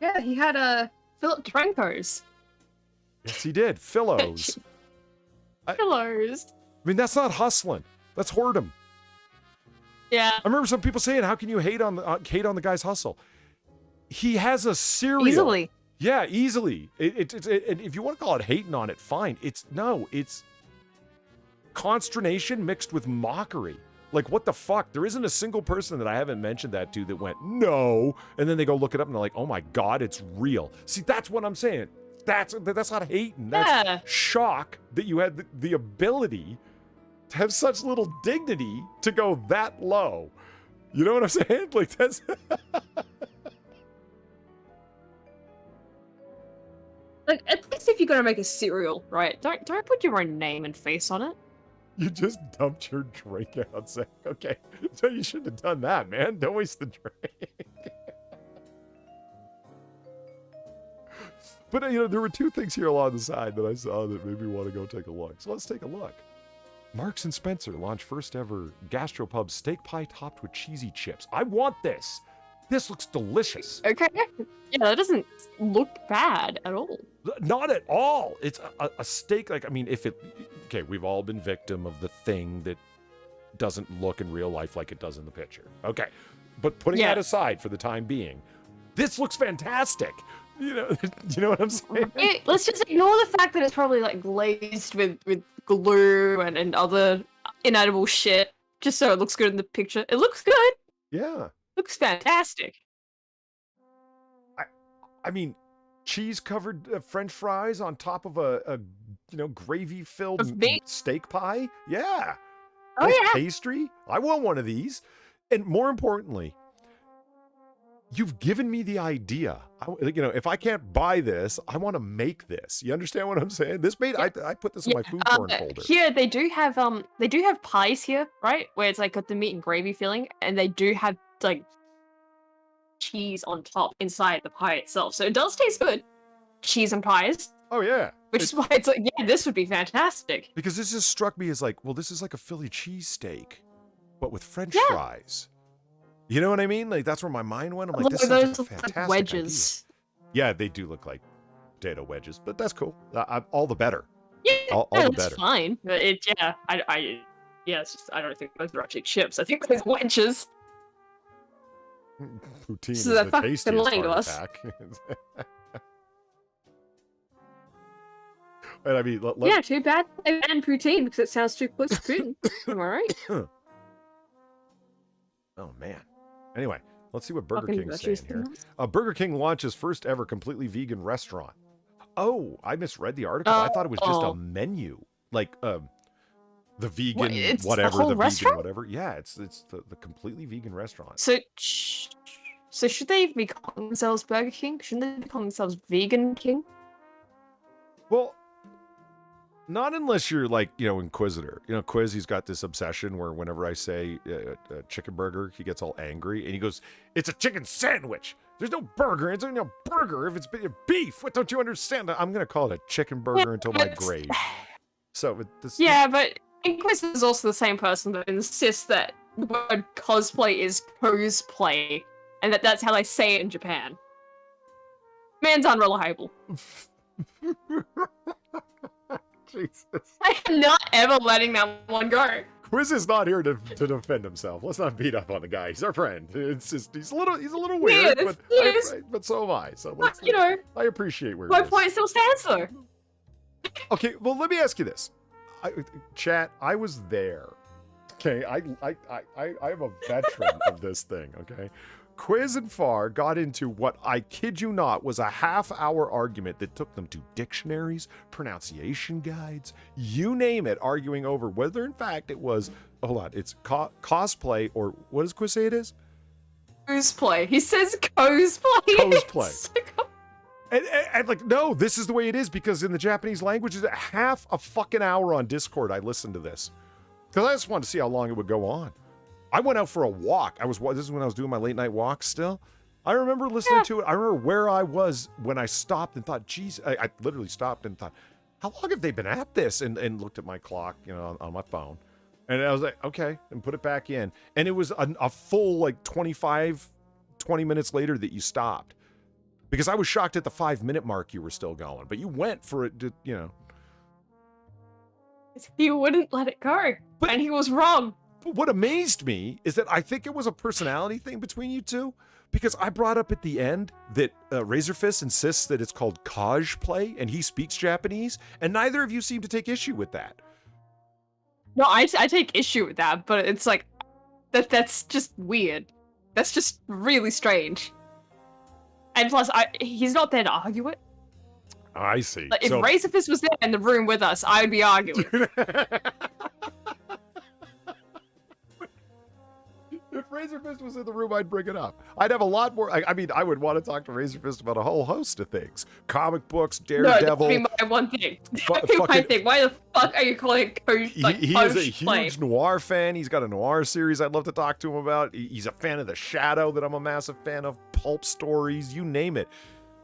Yeah, he had a Philip DeFranco's. Yes, he did. Phillows. Pillows. I mean, that's not hustling. That's whoredom. Yeah. I remember some people saying, "How can you hate on the guy's hustle?" He has a cereal. Easily. Yeah, easily. It's if you want to call it hating on it, fine. It's consternation mixed with mockery. Like, what the fuck? There isn't a single person that I haven't mentioned that to that went, no. And then they go look it up and they're like, oh my God, it's real. See, that's what I'm saying. That's not hating. That's shock that you had the ability to have such little dignity to go that low. You know what I'm saying? Like, that's... Like, at least if you're gonna make a cereal, right? Don't put your own name and face on it. You just dumped your drink out, Zach. Okay, so you shouldn't have done that, man. Don't waste the drink. But, you know, there were two things here along the side that I saw that made me want to go take a look. So let's take a look. Marks & Spencer launched first ever gastropub steak pie topped with cheesy chips. I want this. This looks delicious. Okay. Yeah, that doesn't look bad at all. Not at all. It's a steak, like, I mean, if it... Okay, we've all been victim of the thing that doesn't look in real life like it does in the picture. Okay, but putting that aside for the time being, this looks fantastic. You know what I'm saying? Let's just ignore the fact that it's probably like glazed with glue and other inedible shit, just so it looks good in the picture. It looks good. Yeah. Looks fantastic. I mean, cheese-covered French fries on top of a gravy-filled steak pie? Yeah. Oh, With yeah. pastry? I want one of these. And more importantly, you've given me the idea. If I can't buy this, I want to make this. You understand what I'm saying? This made I put this in my food porn folder. Here they do have pies here, right? Where it's like got the meat and gravy filling, and they do have like cheese on top inside the pie itself. So it does taste good. Cheese and pies. Oh yeah. Which is why it's like, yeah, this would be fantastic. Because this just struck me as like, well, this is like a Philly cheesesteak, but with French fries. You know what I mean? Like, that's where my mind went. I'm like, this sounds like a fantastic like wedges. Idea. Yeah, they do look like potato wedges, but that's cool. All the better. Yeah, all the it's better. Fine. But it's just, I don't think those are actually chips. I think they're wedges. Poutine is So they're the fucking tastiest lying to heart us. attack. And I mean, Yeah, too bad they banned poutine because it sounds too close to Putin. Am I right? Oh man. Anyway, let's see what Burger Fucking King's saying here. Burger King launches first ever completely vegan restaurant. Oh, I misread the article. I thought it was just a menu, like the vegan it's whatever, the whole the restaurant? vegan whatever. Yeah, it's the completely vegan restaurant. So should they be calling themselves Burger King? Shouldn't they be calling themselves Vegan King? Well, not unless you're like, Inquisitor. Quiz, he's got this obsession where whenever I say a chicken burger, he gets all angry and he goes, "It's a chicken sandwich. There's no burger. It's no burger if it's beef. What don't you understand?" I'm going to call it a chicken burger until my grave. So, but Inquisitor is also the same person that insists that the word cosplay is cosplay, and that's how they say it in Japan. Man's unreliable. Jesus. I am not ever letting that one go. Quiz is not here to defend himself. Let's not beat up on the guy. He's our friend. It's just he's a little weird, but so am I. So let's, I appreciate where my point still stands though. Okay, well let me ask you this, chat. I was there. Okay, I am a veteran of this thing. Okay. Quiz and Far got into what, I kid you not, was a half-hour argument that took them to dictionaries, pronunciation guides, you name it, arguing over whether in fact it was, it's cosplay, or what does Quiz say it is? Cosplay. He says cosplay. Cosplay. And like, no, this is the way it is, because in the Japanese language, it's half a fucking hour on Discord I listened to this. Because I just wanted to see how long it would go on. I went out for a walk. This is when I was doing my late night walk still. I remember listening to it. I remember where I was when I stopped and thought, geez, I literally stopped and thought, how long have they been at this? And looked at my clock, on my phone. And I was like, okay, and put it back in. And it was a full like 20 minutes later that you stopped. Because I was shocked at the 5-minute mark you were still going. But you went for it to, He wouldn't let it go. And he was wrong. But what amazed me is that I think it was a personality thing between you two, because I brought up at the end that Razorfist insists that it's called cosplay and he speaks Japanese, and neither of you seem to take issue with that. No, I take issue with that, but it's like, that's just weird. That's just really strange. And plus, he's not there to argue it. I see. Like, if Razorfist was there in the room with us, I would be arguing. If Razorfist was in the room, I'd bring it up. I'd have a lot more. I mean, I would want to talk to Razorfist about a whole host of things: comic books, Daredevil. No, that'd be my one thing. That'd be my thing. Why the fuck are you calling it he is a huge noir fan. He's got a noir series I'd love to talk to him about. He's a fan of The Shadow that I'm a massive fan of. Pulp stories, you name it.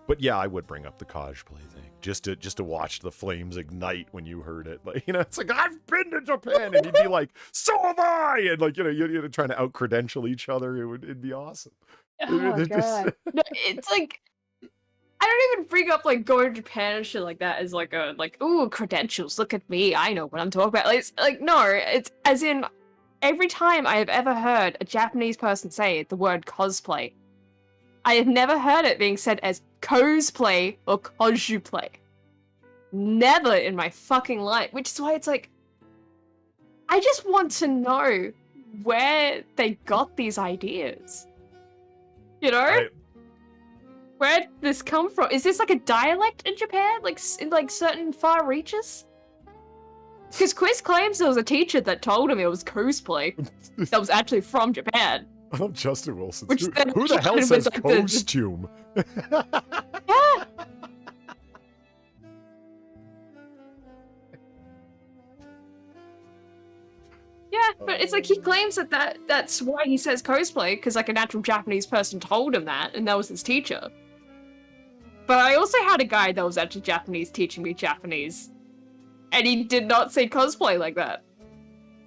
But yeah, I would bring up the cosplay thing just to watch the flames ignite when you heard it. Like, it's like, I've been to Japan, and you'd be like, so have I, and like, you're trying to out credential each other. It'd be awesome. Oh my god. No, it's like, I don't even bring up like going to Japan and shit like that as like ooh, credentials, look at me, I know what I'm talking about. Like, it's like, no, it's as in every time I have ever heard a Japanese person say the word cosplay, I have never heard it being said as cosplay or cosplay. Never in my fucking life. Which is why it's like, I just want to know where they got these ideas. You know? Where did this come from? Is this like a dialect in Japan? Like in like certain far reaches? Because Quiz claims there was a teacher that told him it was cosplay. That was actually from Japan. Oh, Justin Wilson. Who the hell says costume? Yeah. Yeah, but it's like he claims that's why he says cosplay, because like an actual Japanese person told him that, and that was his teacher. But I also had a guy that was actually Japanese teaching me Japanese, and he did not say cosplay like that.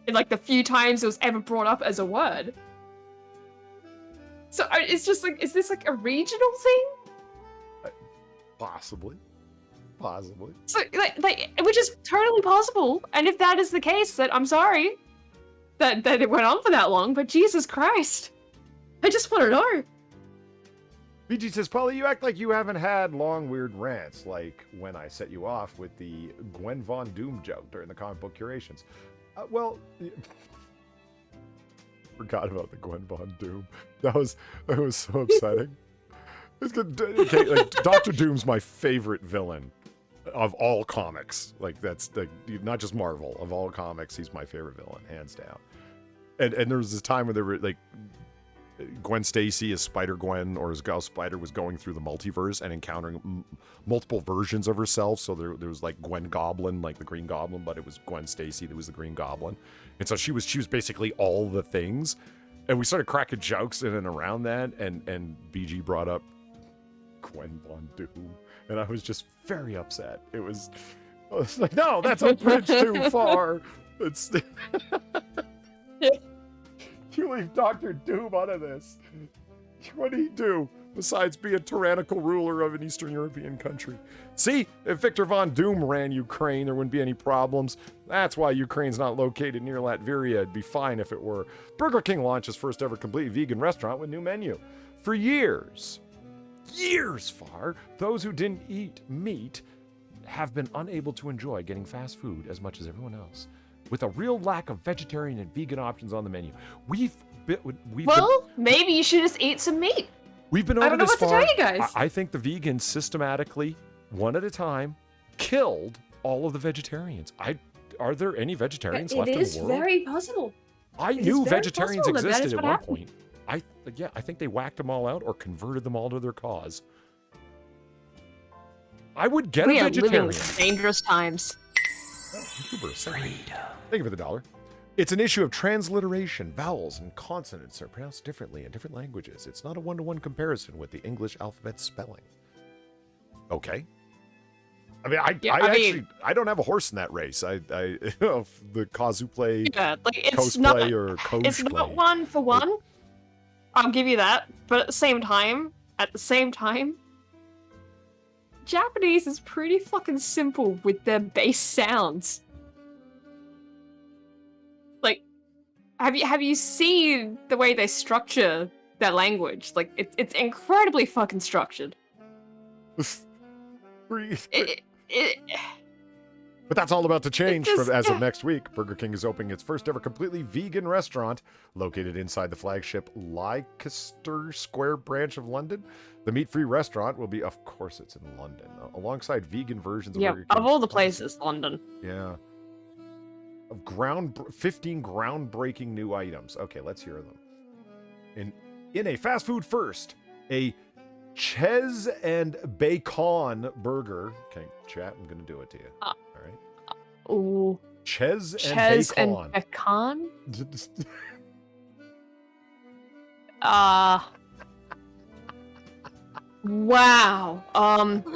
In like the few times it was ever brought up as a word. So it's just like, is this like a regional thing? Possibly. So like, which is totally possible. And if that is the case, then I'm sorry that it went on for that long. But Jesus Christ, I just want to know. BG says, Polly, you act like you haven't had long weird rants, like when I set you off with the Gwen Von Doom joke during the comic book curations. Well. Forgot about the Gwen Von Doom. That was so upsetting. Okay, like, Dr. Doom's my favorite villain of all comics. Like, that's not just Marvel, of all comics, he's my favorite villain, hands down. And there was this time where there were like Gwen Stacy as Spider-Gwen or as Gal Spider was going through the multiverse and encountering multiple versions of herself. So there was like Gwen Goblin, like the Green Goblin, but it was Gwen Stacy that was the Green Goblin. And so she was basically all the things. And we started cracking jokes in and around that. And BG brought up Gwen Von Doom. And I was just very upset. I was like, no, that's a bridge too far. It's you leave Dr. Doom out of this. What did he do besides be a tyrannical ruler of an Eastern European country? See, if Victor Von Doom ran Ukraine, there wouldn't be any problems. That's why Ukraine's not located near Latvia. It'd be fine if it were. Burger King launched its first ever completely vegan restaurant with new menu. For years, far, those who didn't eat meat have been unable to enjoy getting fast food as much as everyone else, with a real lack of vegetarian and vegan options on the menu. Maybe you should just eat some meat. We've been over I don't know this what far. to tell you guys. I think the vegans systematically, one at a time, killed all of the vegetarians. Are there any vegetarians left in the world? It is very possible. I knew vegetarians existed at one point. I think they whacked them all out or converted them all to their cause. I would get a vegetarian. We are living dangerous times. Freedom. Thank you for the $1. It's an issue of transliteration. Vowels and consonants are pronounced differently in different languages. It's not a one-to-one comparison with the English alphabet spelling. Okay. I mean, I don't have a horse in that race. The cosplay, cosplay or cosplay. It's not one for one. I'll give you that. But at the same time, Japanese is pretty fucking simple with their base sounds. Like, have you seen the way they structure their language? Like, it's incredibly fucking structured. But that's all about to change as of next week. Burger King is opening its first ever completely vegan restaurant located inside the flagship Leicester Square branch of London. The meat-free restaurant will be, of course it's in London, alongside vegan versions of Burger King. Of all the places, London. Yeah. 15 groundbreaking new items. Okay, let's hear them. in a fast food first, a Ches and Bacon burger. Okay, chat, I'm gonna do it to you. All right. Ooh. Ches Ches and and Bacon. Bacon? Wow.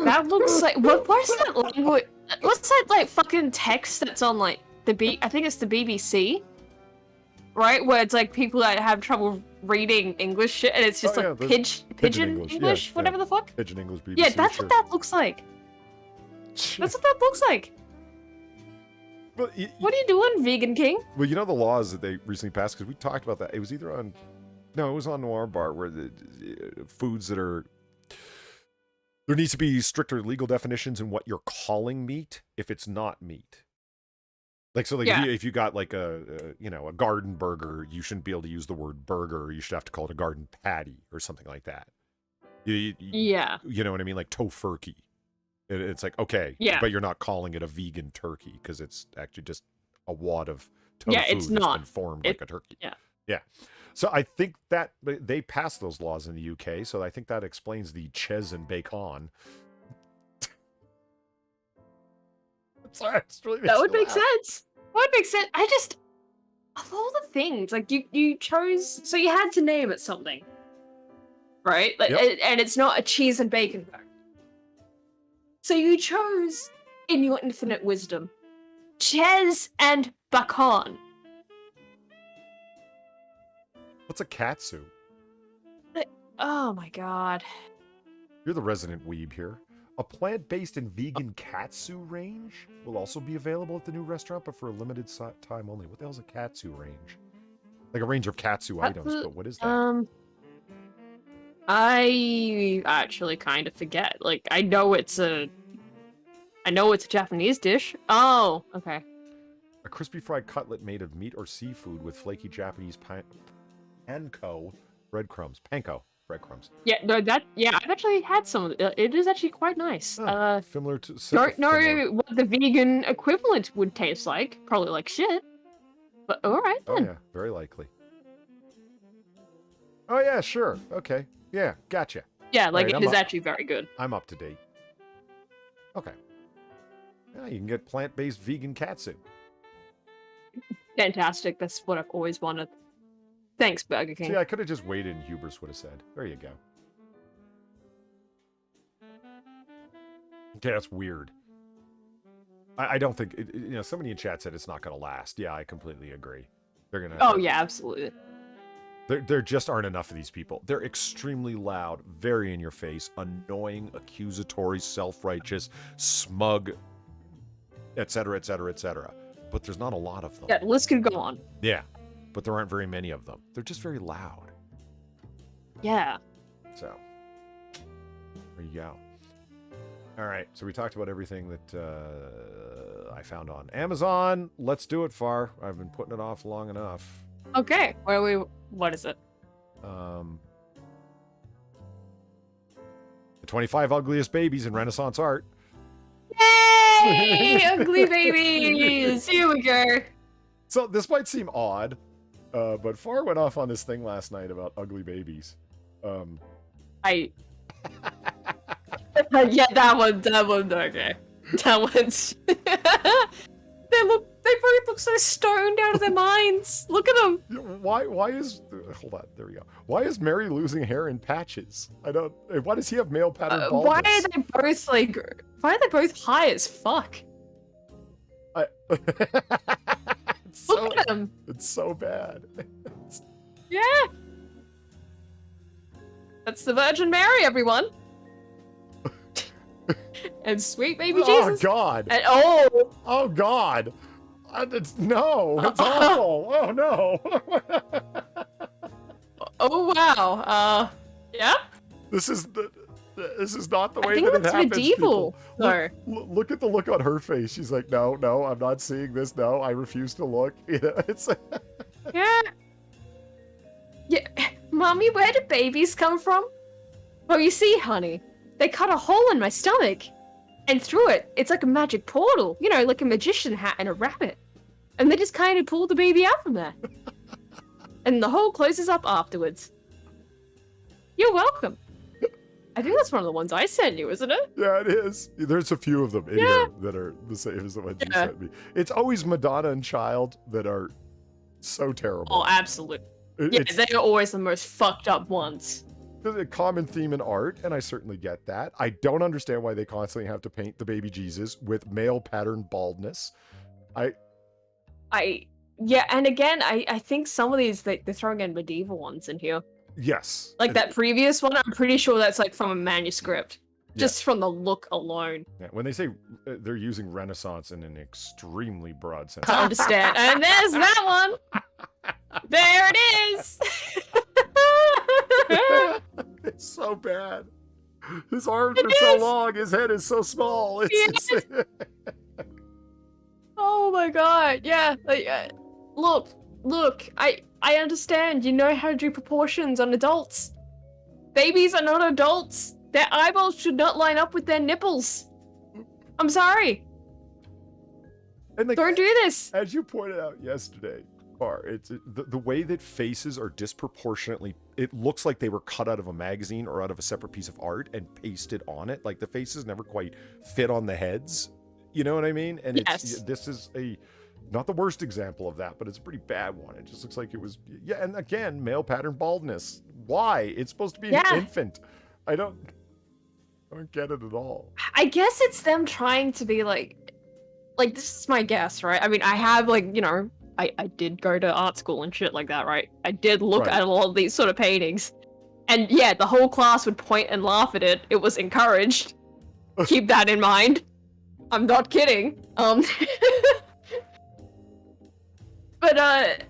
That looks like what's that language? What's that like fucking text that's on like I think it's the BBC, right? Where it's like people that have trouble reading English shit, and it's just pigeon English, yeah, whatever the fuck. Pigeon English BBC. Yeah, that's sure. what that looks like. That's what that looks like. Well, What are you doing, Vegan King? well, you know the laws that they recently passed, because we talked about that. It was either on, no, it was on Noir Bar, where the foods that are, there needs to be stricter legal definitions in what you're calling meat if it's not meat. Like, so like Yeah. if you got like a garden burger, you shouldn't be able to use the word burger. You should have to call it a garden patty or something like that. Yeah. You know what I mean? Like tofurkey. It's like, okay, Yeah. but you're not calling it a vegan turkey because it's actually just a wad of tofu Yeah, it's that's not. been formed like a turkey. Yeah. Yeah. So I think that they passed those laws in the UK, so I think that explains the Ches and Bacon. Sorry, That would make sense. That would make sense. I just, of all the things, like you chose, so you had to name it something, right? Like, Yep. and it's not a cheese and bacon burger. So you chose, in your infinite wisdom, Ches and Bacon. What's a katsu? Oh my god. You're the resident weeb here. A plant-based and vegan katsu range will also be available at the new restaurant, but for a limited time only. What the hell's a katsu range? Like a range of katsu items, but what is that? I actually kind of forget. Like, I know it's a Japanese dish. Oh, okay. A crispy fried cutlet made of meat or seafood with flaky Japanese panko breadcrumbs. Panko breadcrumbs. Yeah, no, I've actually had some of it. It is actually quite nice. Similar to... Don't know what the vegan equivalent would taste like. Probably like shit. But alright Oh then. yeah, very likely. Oh yeah, sure. Okay. Yeah, gotcha. Yeah, like Alright, it I'm is up. actually very good. I'm up to date. Okay. Yeah, you can get plant-based vegan katsu. Fantastic. That's what I've always wanted. Thanks, Burger King. See, I could have just waited and Hubris would have said. There you go. Okay, that's weird. I don't think... somebody in chat said it's not going to last. Yeah, I completely agree. They're going to... Oh, yeah, absolutely. There just aren't enough of these people. They're extremely loud, very in your face, annoying, accusatory, self-righteous, smug, etc., etc., etc. But there's not a lot of them. Yeah, the list could go on. Yeah, but there aren't very many of them. They're just very loud. Yeah. So, there you go. All right, so we talked about everything that I found on Amazon. Let's do it, Far. I've been putting it off long enough. Okay, what is it? The 25 ugliest babies in Renaissance art. Yay! Ugly babies! Here we go. So this might seem odd, but Far went off on this thing last night about ugly babies. Yeah, that one, okay. That one's... They both look so stoned out of their minds. Look at them. Why is... Hold on, there we go. Why is Mary losing hair in patches? I don't... Why does he have male pattern baldness? Why are they both, like... Why are they both high as fuck? Look at them. It's so bad. Yeah. That's the Virgin Mary, everyone. And sweet baby Jesus. Oh, God. And, Oh, God. No, it's awful. Oh, no. Oh, wow. Yeah? This is not the way I think that it that's happens. medieval. People. Look at the look on her face. She's like, no, I'm not seeing this. No, I refuse to look. It's... Yeah. Yeah. Mommy, where do babies come from? Well, you see, honey, they cut a hole in my stomach. And through it, it's like a magic portal. You know, like a magician hat and a rabbit. And they just kind of pull the baby out from there. And the hole closes up afterwards. You're welcome. I think that's one of the ones I sent you, isn't it? Yeah, it is. There's a few of them in here that are the same as the ones you sent me. It's always Madonna and Child that are so terrible. Oh, absolutely. Yeah, they're always the most fucked up ones. There's a common theme in art, and I certainly get that. I don't understand why they constantly have to paint the baby Jesus with male pattern baldness. Yeah, and again, I think some of these, they're throwing in medieval ones in here. Yes. Like that previous one, I'm pretty sure that's like from a manuscript. Just from the look alone. Yeah, when they say they're using Renaissance in an extremely broad sense. To understand. And there's that one! There it is! It's so bad. His arms are so long, his head is so small. It's Oh my god, yeah. Like, look, I understand. You know how to do proportions on adults. Babies are not adults. Their eyeballs should not line up with their nipples. I'm sorry. And like, don't do this. As you pointed out yesterday, Bar, it's the way that faces are disproportionately. It looks like they were cut out of a magazine or out of a separate piece of art and pasted on it. Like the faces never quite fit on the heads. You know what I mean? And this is not the worst example of that, but it's a pretty bad one. It just looks like it was, and again, male pattern baldness. Why? It's supposed to be an infant. I don't get it at all. I guess it's them trying to be like this is my guess, right? I mean, I have I did go to art school and shit like that, right? I did look at a lot of these sort of paintings. And yeah, the whole class would point and laugh at it. It was encouraged. Keep that in mind. I'm not kidding. But I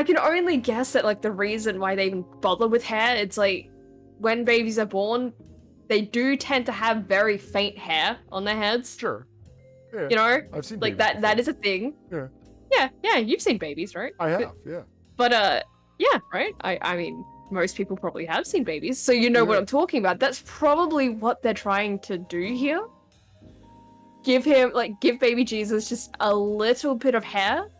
can only guess that like the reason why they even bother with hair, it's like when babies are born, they do tend to have very faint hair on their heads. Sure. Yeah. You know? I've seen like that is a thing. Yeah. Yeah, you've seen babies, right? I have, yeah. But yeah, right? I mean, most people probably have seen babies, so you know what I'm talking about. That's probably what they're trying to do here. Give baby Jesus just a little bit of hair,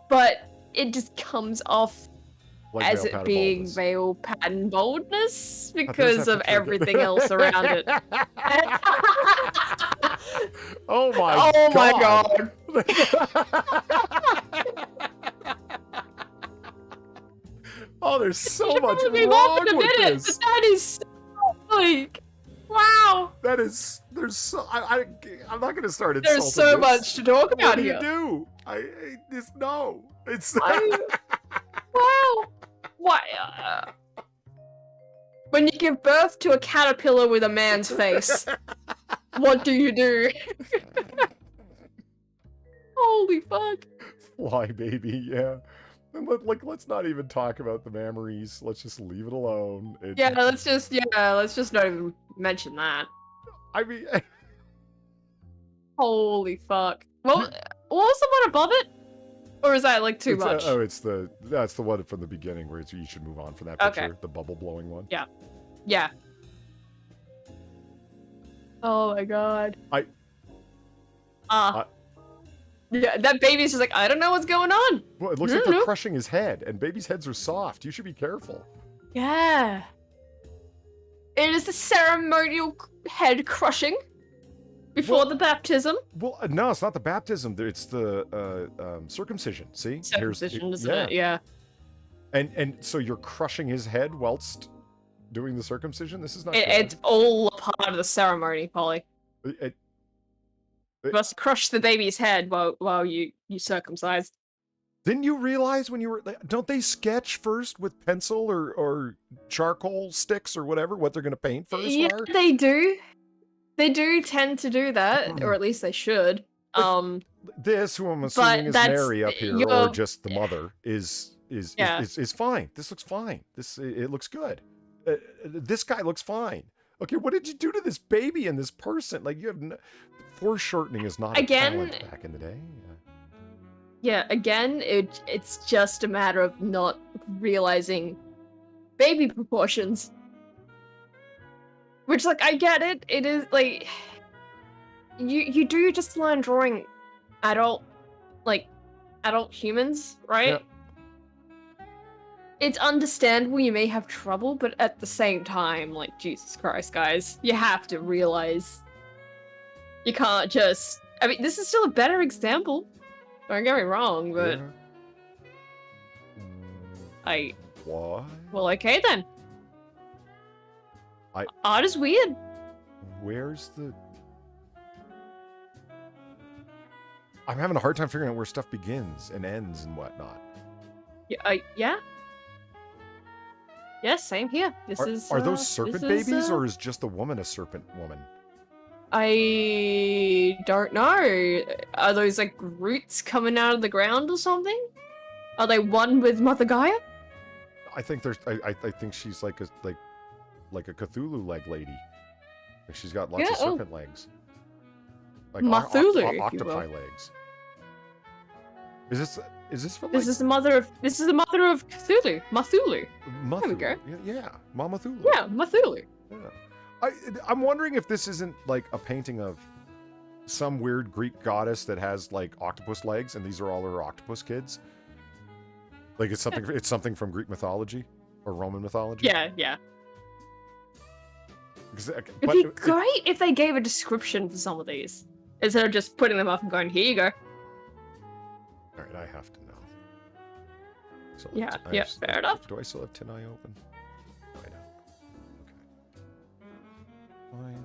but it just comes off like as it being male pattern baldness because of everything else around it. Oh my god. Oh, there's so much wrong with this. That is so, like, wow. That is, I'm not gonna start insulting. There's so much to talk about here. What do you do? I just no. It's wow. Why? When you give birth to a caterpillar with a man's face, what do you do? Holy fuck. Fly baby, yeah. And let's not even talk about the memories. Let's just leave it alone. Let's just not even mention that. I mean, holy fuck. What was the one above it? Or is that like too much? That's the one from the beginning where you should move on from that picture, the bubble blowing one. Yeah. Yeah. Oh my god. Yeah, that baby's just like, I don't know what's going on. Well, it looks like they're crushing his head, and babies' heads are soft. You should be careful. Yeah. It is the ceremonial head crushing before the baptism. Well, no, it's not the baptism. It's the circumcision. See? Circumcision, isn't it? Yeah. And so you're crushing his head whilst doing the circumcision? This is not It's all a part of the ceremony, Polly. You must crush the baby's head while you circumcise. Didn't you realize when you were... Don't they sketch first with pencil or charcoal sticks or whatever, what they're going to paint first? Yeah, they do. They do tend to do that, or at least they should. This, who I'm assuming is Mary up here, or just the mother, is fine. This looks fine. It looks good. This guy looks fine. Okay, what did you do to this baby and this person? Like, you have foreshortening is not a talent back in the day. Yeah, again, it's just a matter of not realizing baby proportions. Which, like, I get it. It is, like, you do just learn drawing adult humans, right? it's understandable you may have trouble, but at the same time, like, Jesus Christ, guys, you have to realize you can't just... I mean, this is still a better example. Don't get me wrong, but... Yeah. What? Well, okay then. Art is weird. Where's the... I'm having a hard time figuring out where stuff begins and ends and whatnot. Yeah. Yes, same here. Are those serpent babies, or is just the woman a serpent woman? I don't know. Are those like roots coming out of the ground or something? Are they one with Mother Gaia? I think there's. I think she's like a Cthulhu leg lady. Like she's got lots of serpent legs. Like Cthulhu, if you octopi will. legs. Is this from? This is the mother of Cthulhu. Mathulu. Mathulu. There we go. Yeah, Mama Thulu. Yeah, Mathulu. Yeah. I'm wondering if this isn't like a painting of some weird Greek goddess that has like octopus legs, and these are all her octopus kids. Like it's something. It's something from Greek mythology or Roman mythology. Yeah. It'd It'd be great if they gave a description for some of these instead of just putting them up and going, "Here you go." All right, I have to know. So Yeah, fair enough. Do I still have Tin Eye open? I don't. Okay. Fine.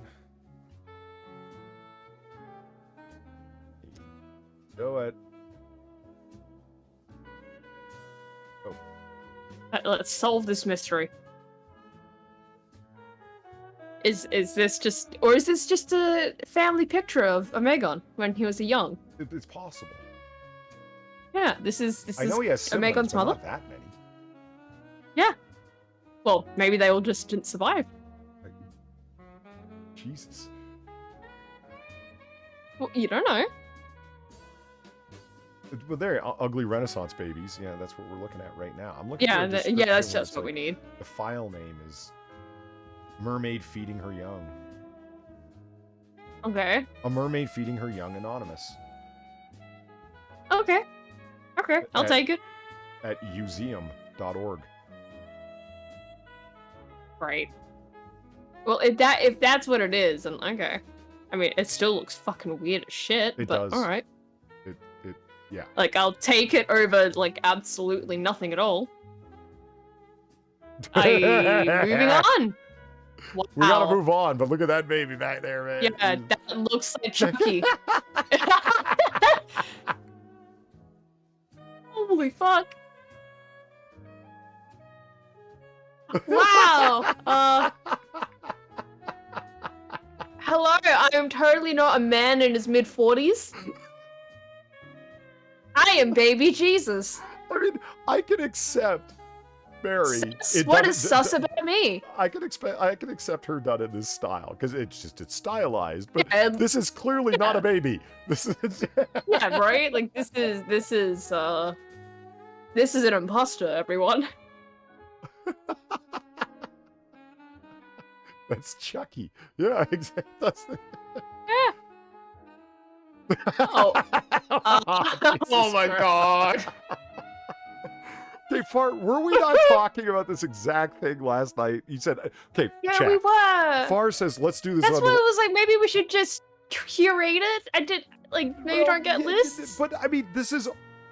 Do it. Oh. Let's solve this mystery. Is this just, or is this just a family picture of Omegon when he was a young? It's possible. Yeah, this is I know he has siblings, Omegon's but mother. not that many. Yeah. Well, maybe they all just didn't survive. Jesus. Well, you don't know. But they're ugly Renaissance babies. Yeah, that's what we're looking at right now. I'm looking. Yeah, for a that's description just where what it's we need. The file name is Mermaid Feeding Her Young. Okay. A mermaid feeding her young, anonymous. Okay. I'll take it. At museum.org. Right. Well, if that's what it is, then okay. I mean, it still looks fucking weird as shit. It but does. All right. Yeah. Like, I'll take it over like absolutely nothing at all. Moving on. Wow. We gotta move on, but look at that baby back there, man. Yeah, that looks like Chucky. Holy fuck. Wow. Hello, I am totally not a man in his mid-40s. I am baby Jesus. I mean, I can accept Mary. What is sus about me? I can accept her done in this style because it's stylized, but Yeah, this is clearly not a baby. This is yeah, right? Like this is an imposter, everyone. That's Chucky. Yeah, exactly. Yeah. Oh. Oh my god. Okay, Fart, were we not talking about this exact thing last night? You said, okay, Yeah, chat. we were. Far says, let's do this That's on what the... it was like. Maybe we should just curate it. I did like maybe don't get lists. But I mean, this is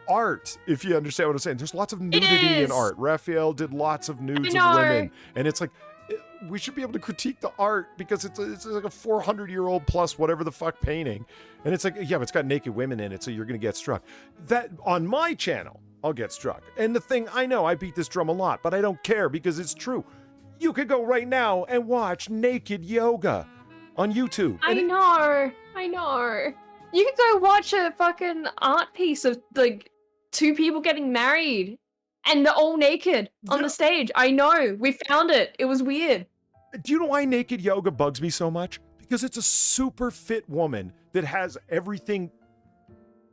art, if you understand what I'm saying. There's lots of nudity in art. Raphael did lots of nudes of women. And it's like, we should be able to critique the art because it's like a 400-year-old plus whatever the fuck painting. And it's like, yeah, but it's got naked women in it, so you're going to get struck. That, on my channel, I'll get struck. And the thing, I know I beat this drum a lot, but I don't care because it's true. You could go right now and watch naked yoga on YouTube. I know. You could go watch a fucking art piece of like two people getting married and they're all naked on the stage. I know. We found it. It was weird. Do you know why naked yoga bugs me so much? Because it's a super fit woman that has everything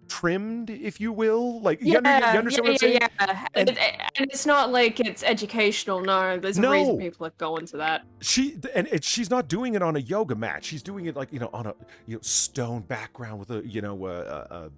trimmed, if you will. Like, you understand what I'm saying? Yeah. And it's not like it's educational. No, there's a reason people are going to that. She's not doing it on a yoga mat. She's doing it like, on a stone background with a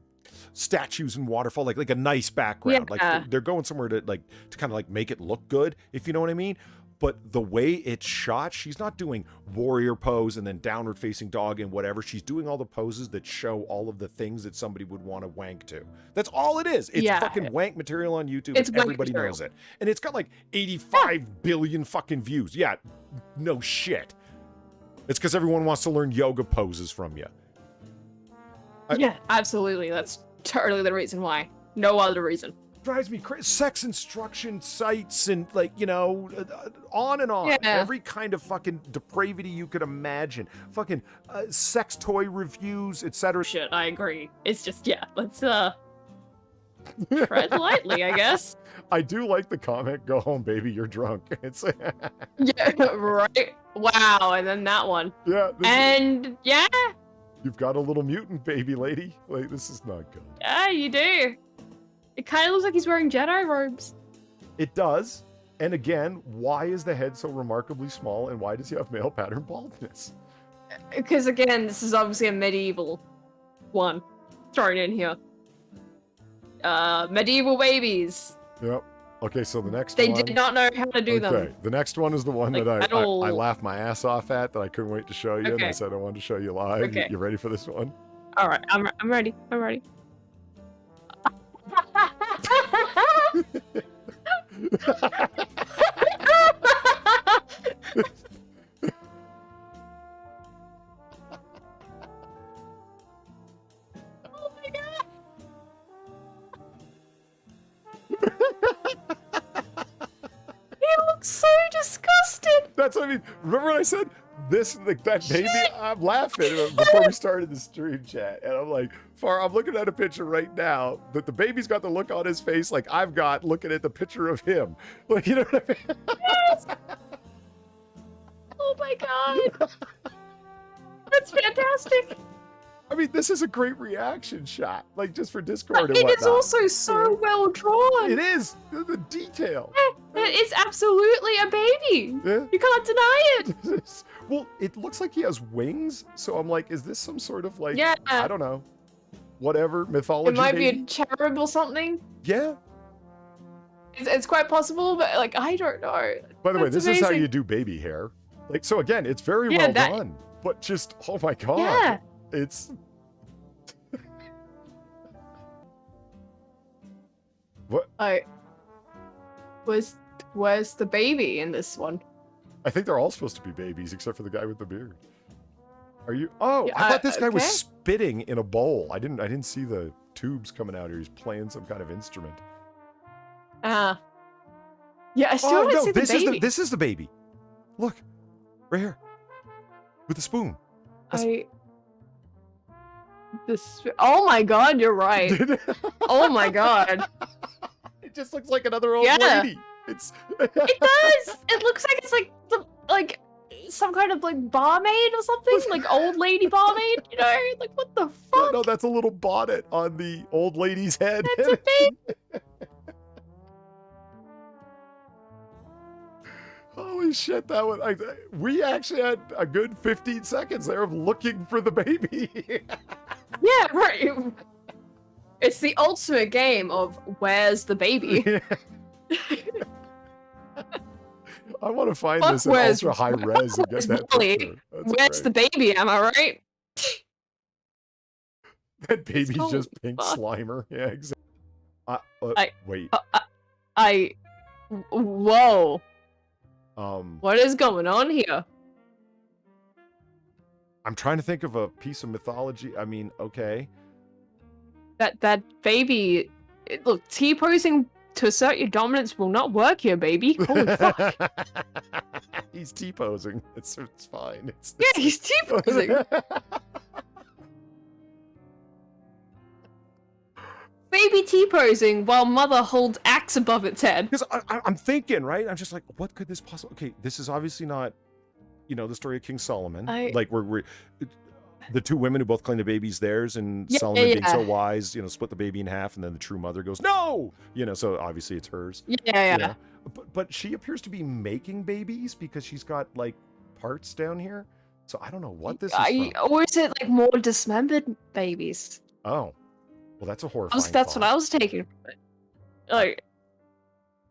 statues and waterfall, like a nice background. Yeah. Like they're going somewhere to kind of like make it look good, if you know what I mean. But the way it's shot, she's not doing warrior pose and then downward facing dog and whatever. She's doing all the poses that show all of the things that somebody would want to wank to. That's all it is. It's fucking wank material on YouTube. It's and everybody knows it. And it's got like 85 billion fucking views. Yeah, no shit. It's because everyone wants to learn yoga poses from you. Yeah, absolutely. That's totally the reason why. No other reason. Drives me crazy. Sex instruction sites and like, you know, on and on. Yeah. Every kind of fucking depravity you could imagine. Fucking sex toy reviews, etc. Shit, I agree. It's just, yeah, let's tread lightly, I guess. I do like the comment, "Go home, baby, you're drunk." It's Yeah, right. Wow, and then that one. yeah. Yeah, You've got a little mutant baby lady. Like, this is not good. yeah, you do. It kind of looks like he's wearing Jedi robes. It does. And again, why is the head so remarkably small, and why does he have male pattern baldness? Because again, this is obviously a medieval one thrown in here. Medieval babies. Yep. Okay, so the next They one... did not know how to do them. Okay, the next one is the one Like, that at I all. laughed my ass off at, that I couldn't wait to show you, and I Okay. said I wanted to show you live. Okay. You ready for this one? All right, I'm ready. I'm ready. Oh my god! He looks so disgusted. That's what I mean. Remember what I said? This, like, that baby, I'm laughing before we started the stream chat. And I'm like, I'm looking at a picture right now that the baby's got the look on his face like I've got looking at the picture of him. Like, you know what I mean? Yes. Oh my god! That's fantastic. I mean, this is a great reaction shot, like, just for Discord But and it is whatnot. also so well drawn. It is. The detail. It is absolutely a baby. Yeah. You can't deny it. Well, it looks like he has wings, so I'm like, is this some sort of, like, Yeah. I don't know, whatever, mythology It might be baby? a cherub or something. Yeah. It's quite possible, but like I don't know. By the way, That's this is how amazing. you do baby hair. Like, so again, it's very Yeah, well that- done, but just, oh my god. Yeah. It's... What? Where's the baby in this one? I think they're all supposed to be babies, except for the guy with the beard. Are you? Oh, Yeah, I thought this guy was okay. spitting in a bowl. I didn't see the tubes coming out here. He's playing some kind of instrument. Yeah, I still Oh haven't no, seen the this baby. this is the baby. Look, right here, with the spoon. Oh my god, you're right. Oh my god. It just looks like another old Yeah. lady. It's. It does. It looks like it's like some kind of like barmaid or something, like old lady barmaid. You know, like what the No, fuck? no, that's a little bonnet on the old lady's head. That's a baby. Holy shit, that was... we actually had a good 15 seconds there of looking for the baby. Yeah, right. It's the ultimate game of where's the baby? I want to find Fuck, this in where's- ultra high res and get where's that Molly? picture. That's Where's great. the baby? Am I right? That baby's Holy just pink fuck. Slimer. Yeah, exactly. Wait. Whoa. Um, What is going on here? I'm trying to think of a piece of mythology. I mean, okay. That baby. Look, T-posing to assert your dominance will not work here, baby. Holy fuck. He's T-posing. It's fine. Yeah, he's T-posing. Baby T-posing while mother holds axe above its head. Because I'm thinking, right? I'm just like, what could this possibly... Okay, this is obviously not, you know, the story of King Solomon. Like, we're the two women who both claim the baby's theirs, and Yeah, Solomon being so yeah. wise, you know, split the baby in half, and then the true mother goes, no! You know, so obviously it's hers. Yeah. You know? But she appears to be making babies because she's got, like, parts down here. So I don't know what this is from. Or is it like more dismembered babies? Oh. Well, that's a horrifying That's thought. what I was taking from it. Like,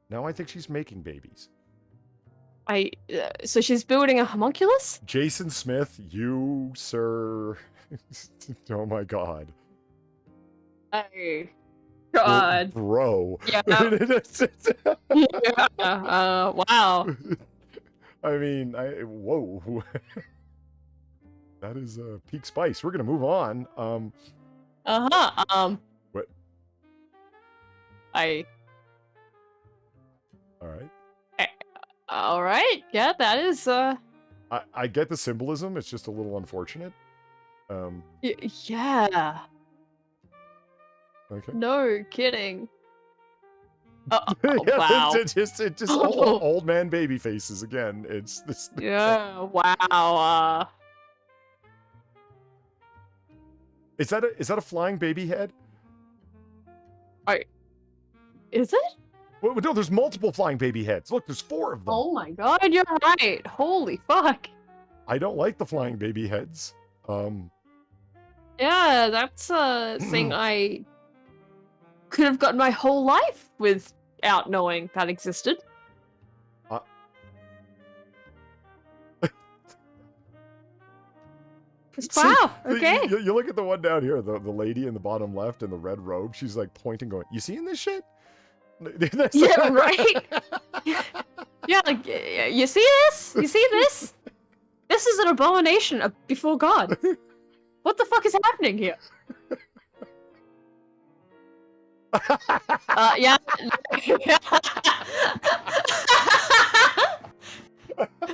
Now I think she's making babies. so she's building a homunculus? Jason Smith, you, sir. Oh my god. Hey. God. Bro. Yeah. Yeah. Wow. I mean, whoa. That is peak spice. We're gonna move on. What? All right. Yeah, that is. I get the symbolism. It's just a little unfortunate. Yeah. Okay. No kidding. Yeah, Wow. It just old man baby faces again. It's this. Yeah. Wow. Is that a flying baby head? Is it? Well, no, there's multiple flying baby heads. Look, there's 4 of them. Oh my god, you're right. Holy fuck. I don't like the flying baby heads. Yeah, that's a thing I could have gotten my whole life without knowing that existed. Wow, okay. You look at the one down here, the lady in the bottom left in the red robe. She's like pointing, going, "You seeing this shit?" Yeah, right? Yeah, like, you see this? You see this? This is an abomination before God. What the fuck is happening here? Yeah.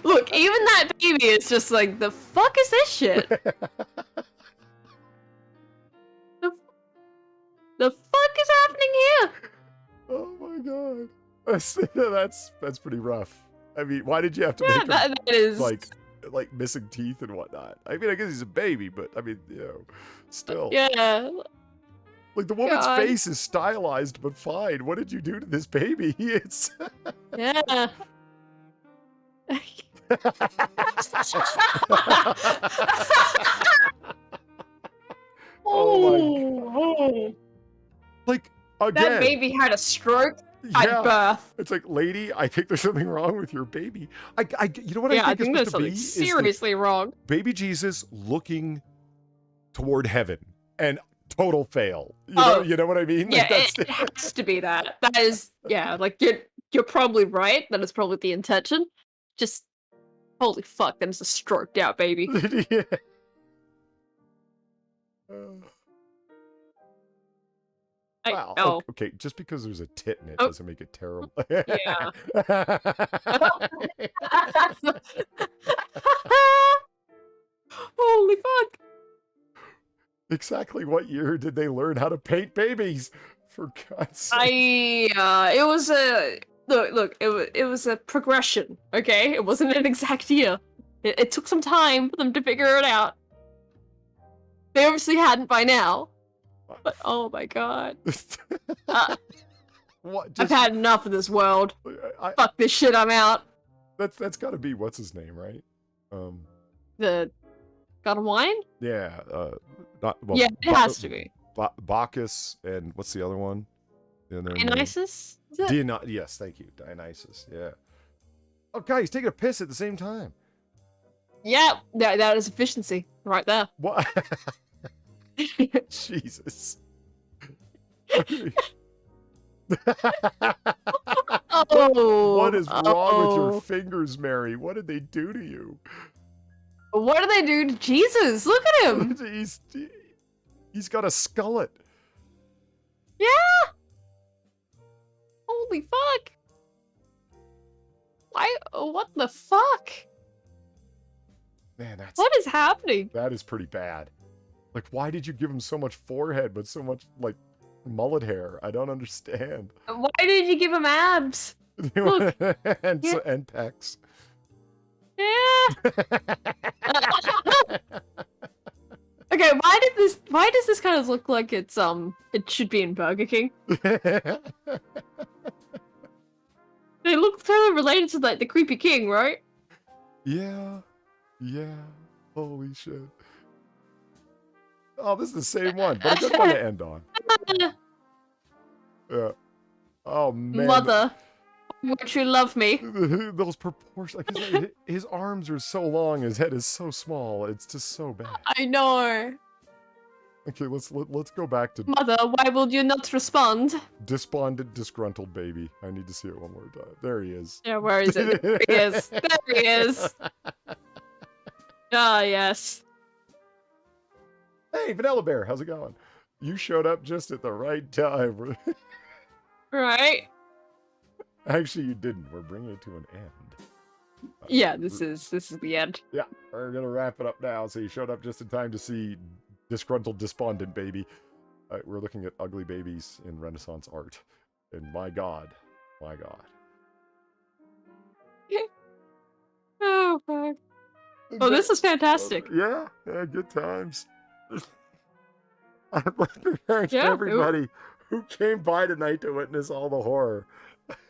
Look, even that baby is just like, the fuck is this shit? The fuck is happening here? Oh my god. That's pretty rough. I mean, why did you have to make him that is like missing teeth and whatnot? I mean, I guess he's a baby, but I mean, still. Yeah. Like the woman's God. face is stylized, but fine. What did you do to this baby? It's Yeah. Oh like again. That baby had a stroke at birth. It's like, lady, I think there's something wrong with your baby. You know what Yeah, I I think think it's there's supposed to be? something Is the seriously wrong. baby Jesus looking toward heaven and total fail. You know what I mean? Yeah, Like, it has to be that. That is, yeah, like you're probably right. That is probably the intention. Just holy fuck, that is a stroked out baby. Yeah. Wow. Oh. Okay, just because there's a tit in it Oh. doesn't make it terrible. Yeah. Holy fuck. Exactly what year did they learn how to paint babies? For God's sake. It was a look. It was a progression. Okay, it wasn't an exact year. It took some time for them to figure it out. They obviously hadn't by now. But oh my god, What? I've had enough of this world. I, Fuck this shit. I'm out. that's got to be what's his name, right? The God of Wine? Yeah. Not well. Yeah, it has to be. Bacchus and what's the other one? Dionysus? Is it? Yes, thank you, Dionysus. Yeah. Oh, God, he's taking a piss at the same time. Yeah, that is efficiency right there. What? Jesus. What is wrong with your fingers, Mary? What did they do to you? What do they do to Jesus? Look at him. He's got a skullet. Yeah. Holy fuck. Why? What the fuck? Man, What is happening? that is pretty bad. Like, why did you give him so much forehead but so much like mullet hair? I don't understand. Why did you give him abs? Look. and Yeah. and pecs. Yeah. Okay, why does this kind of look like it should be in Burger King? They look kind of related to like the creepy king, right? Yeah. Holy shit. Oh, this is the same one, but a good one to end on. Yeah. Oh man. Mother, won't you love me? Those proportions, like his arms are so long, his head is so small. It's just so bad. I know. Okay, let's go back to Mother, why will you not respond? despondent, disgruntled baby. I need to see it one more time. There he is. Yeah, where is it? There he is. There he is. Ah, yes. Hey, Vanilla Bear, how's it going? You showed up just at the right time. Right? Actually, you didn't. We're bringing it to an end. Yeah, this is the end. Yeah, we're gonna wrap it up now. So you showed up just in time to see disgruntled, despondent baby. We're looking at ugly babies in Renaissance art, and my God, my God. Oh, fuck. Oh, this is fantastic. Yeah, good times. I'd like to thank Yeah, everybody who came by tonight to witness all the horror.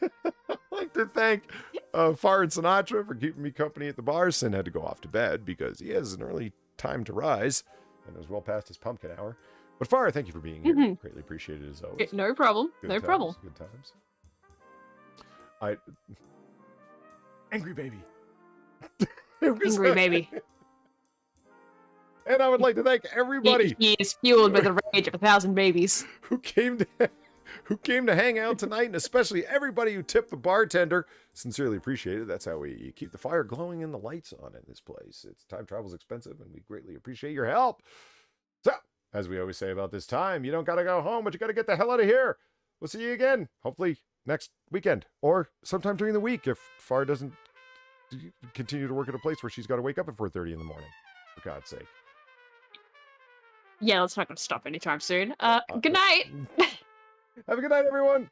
I'd like to thank FarZoosme Sinatra for keeping me company at the bar. Sin had to go off to bed because he has an early time to rise, and it was well past his pumpkin hour. But Far, thank you for being here. Greatly appreciated as always. No problem. Good No times, problem. Good times. Angry baby. Angry baby. And I would like to thank everybody He is fueled by the rage of 1,000 babies. who came to hang out tonight, and especially everybody who tipped the bartender. Sincerely appreciated. That's how we keep the fire glowing and the lights on in this place. Time travel's expensive, and we greatly appreciate your help. So, as we always say about this time, you don't gotta go home, but you gotta get the hell out of here. We'll see you again, hopefully next weekend or sometime during the week if Far doesn't continue to work at a place where she's got to wake up at 4:30 in the morning. For God's sake. Yeah, that's not going to stop anytime soon. Good night. Have a good night, everyone.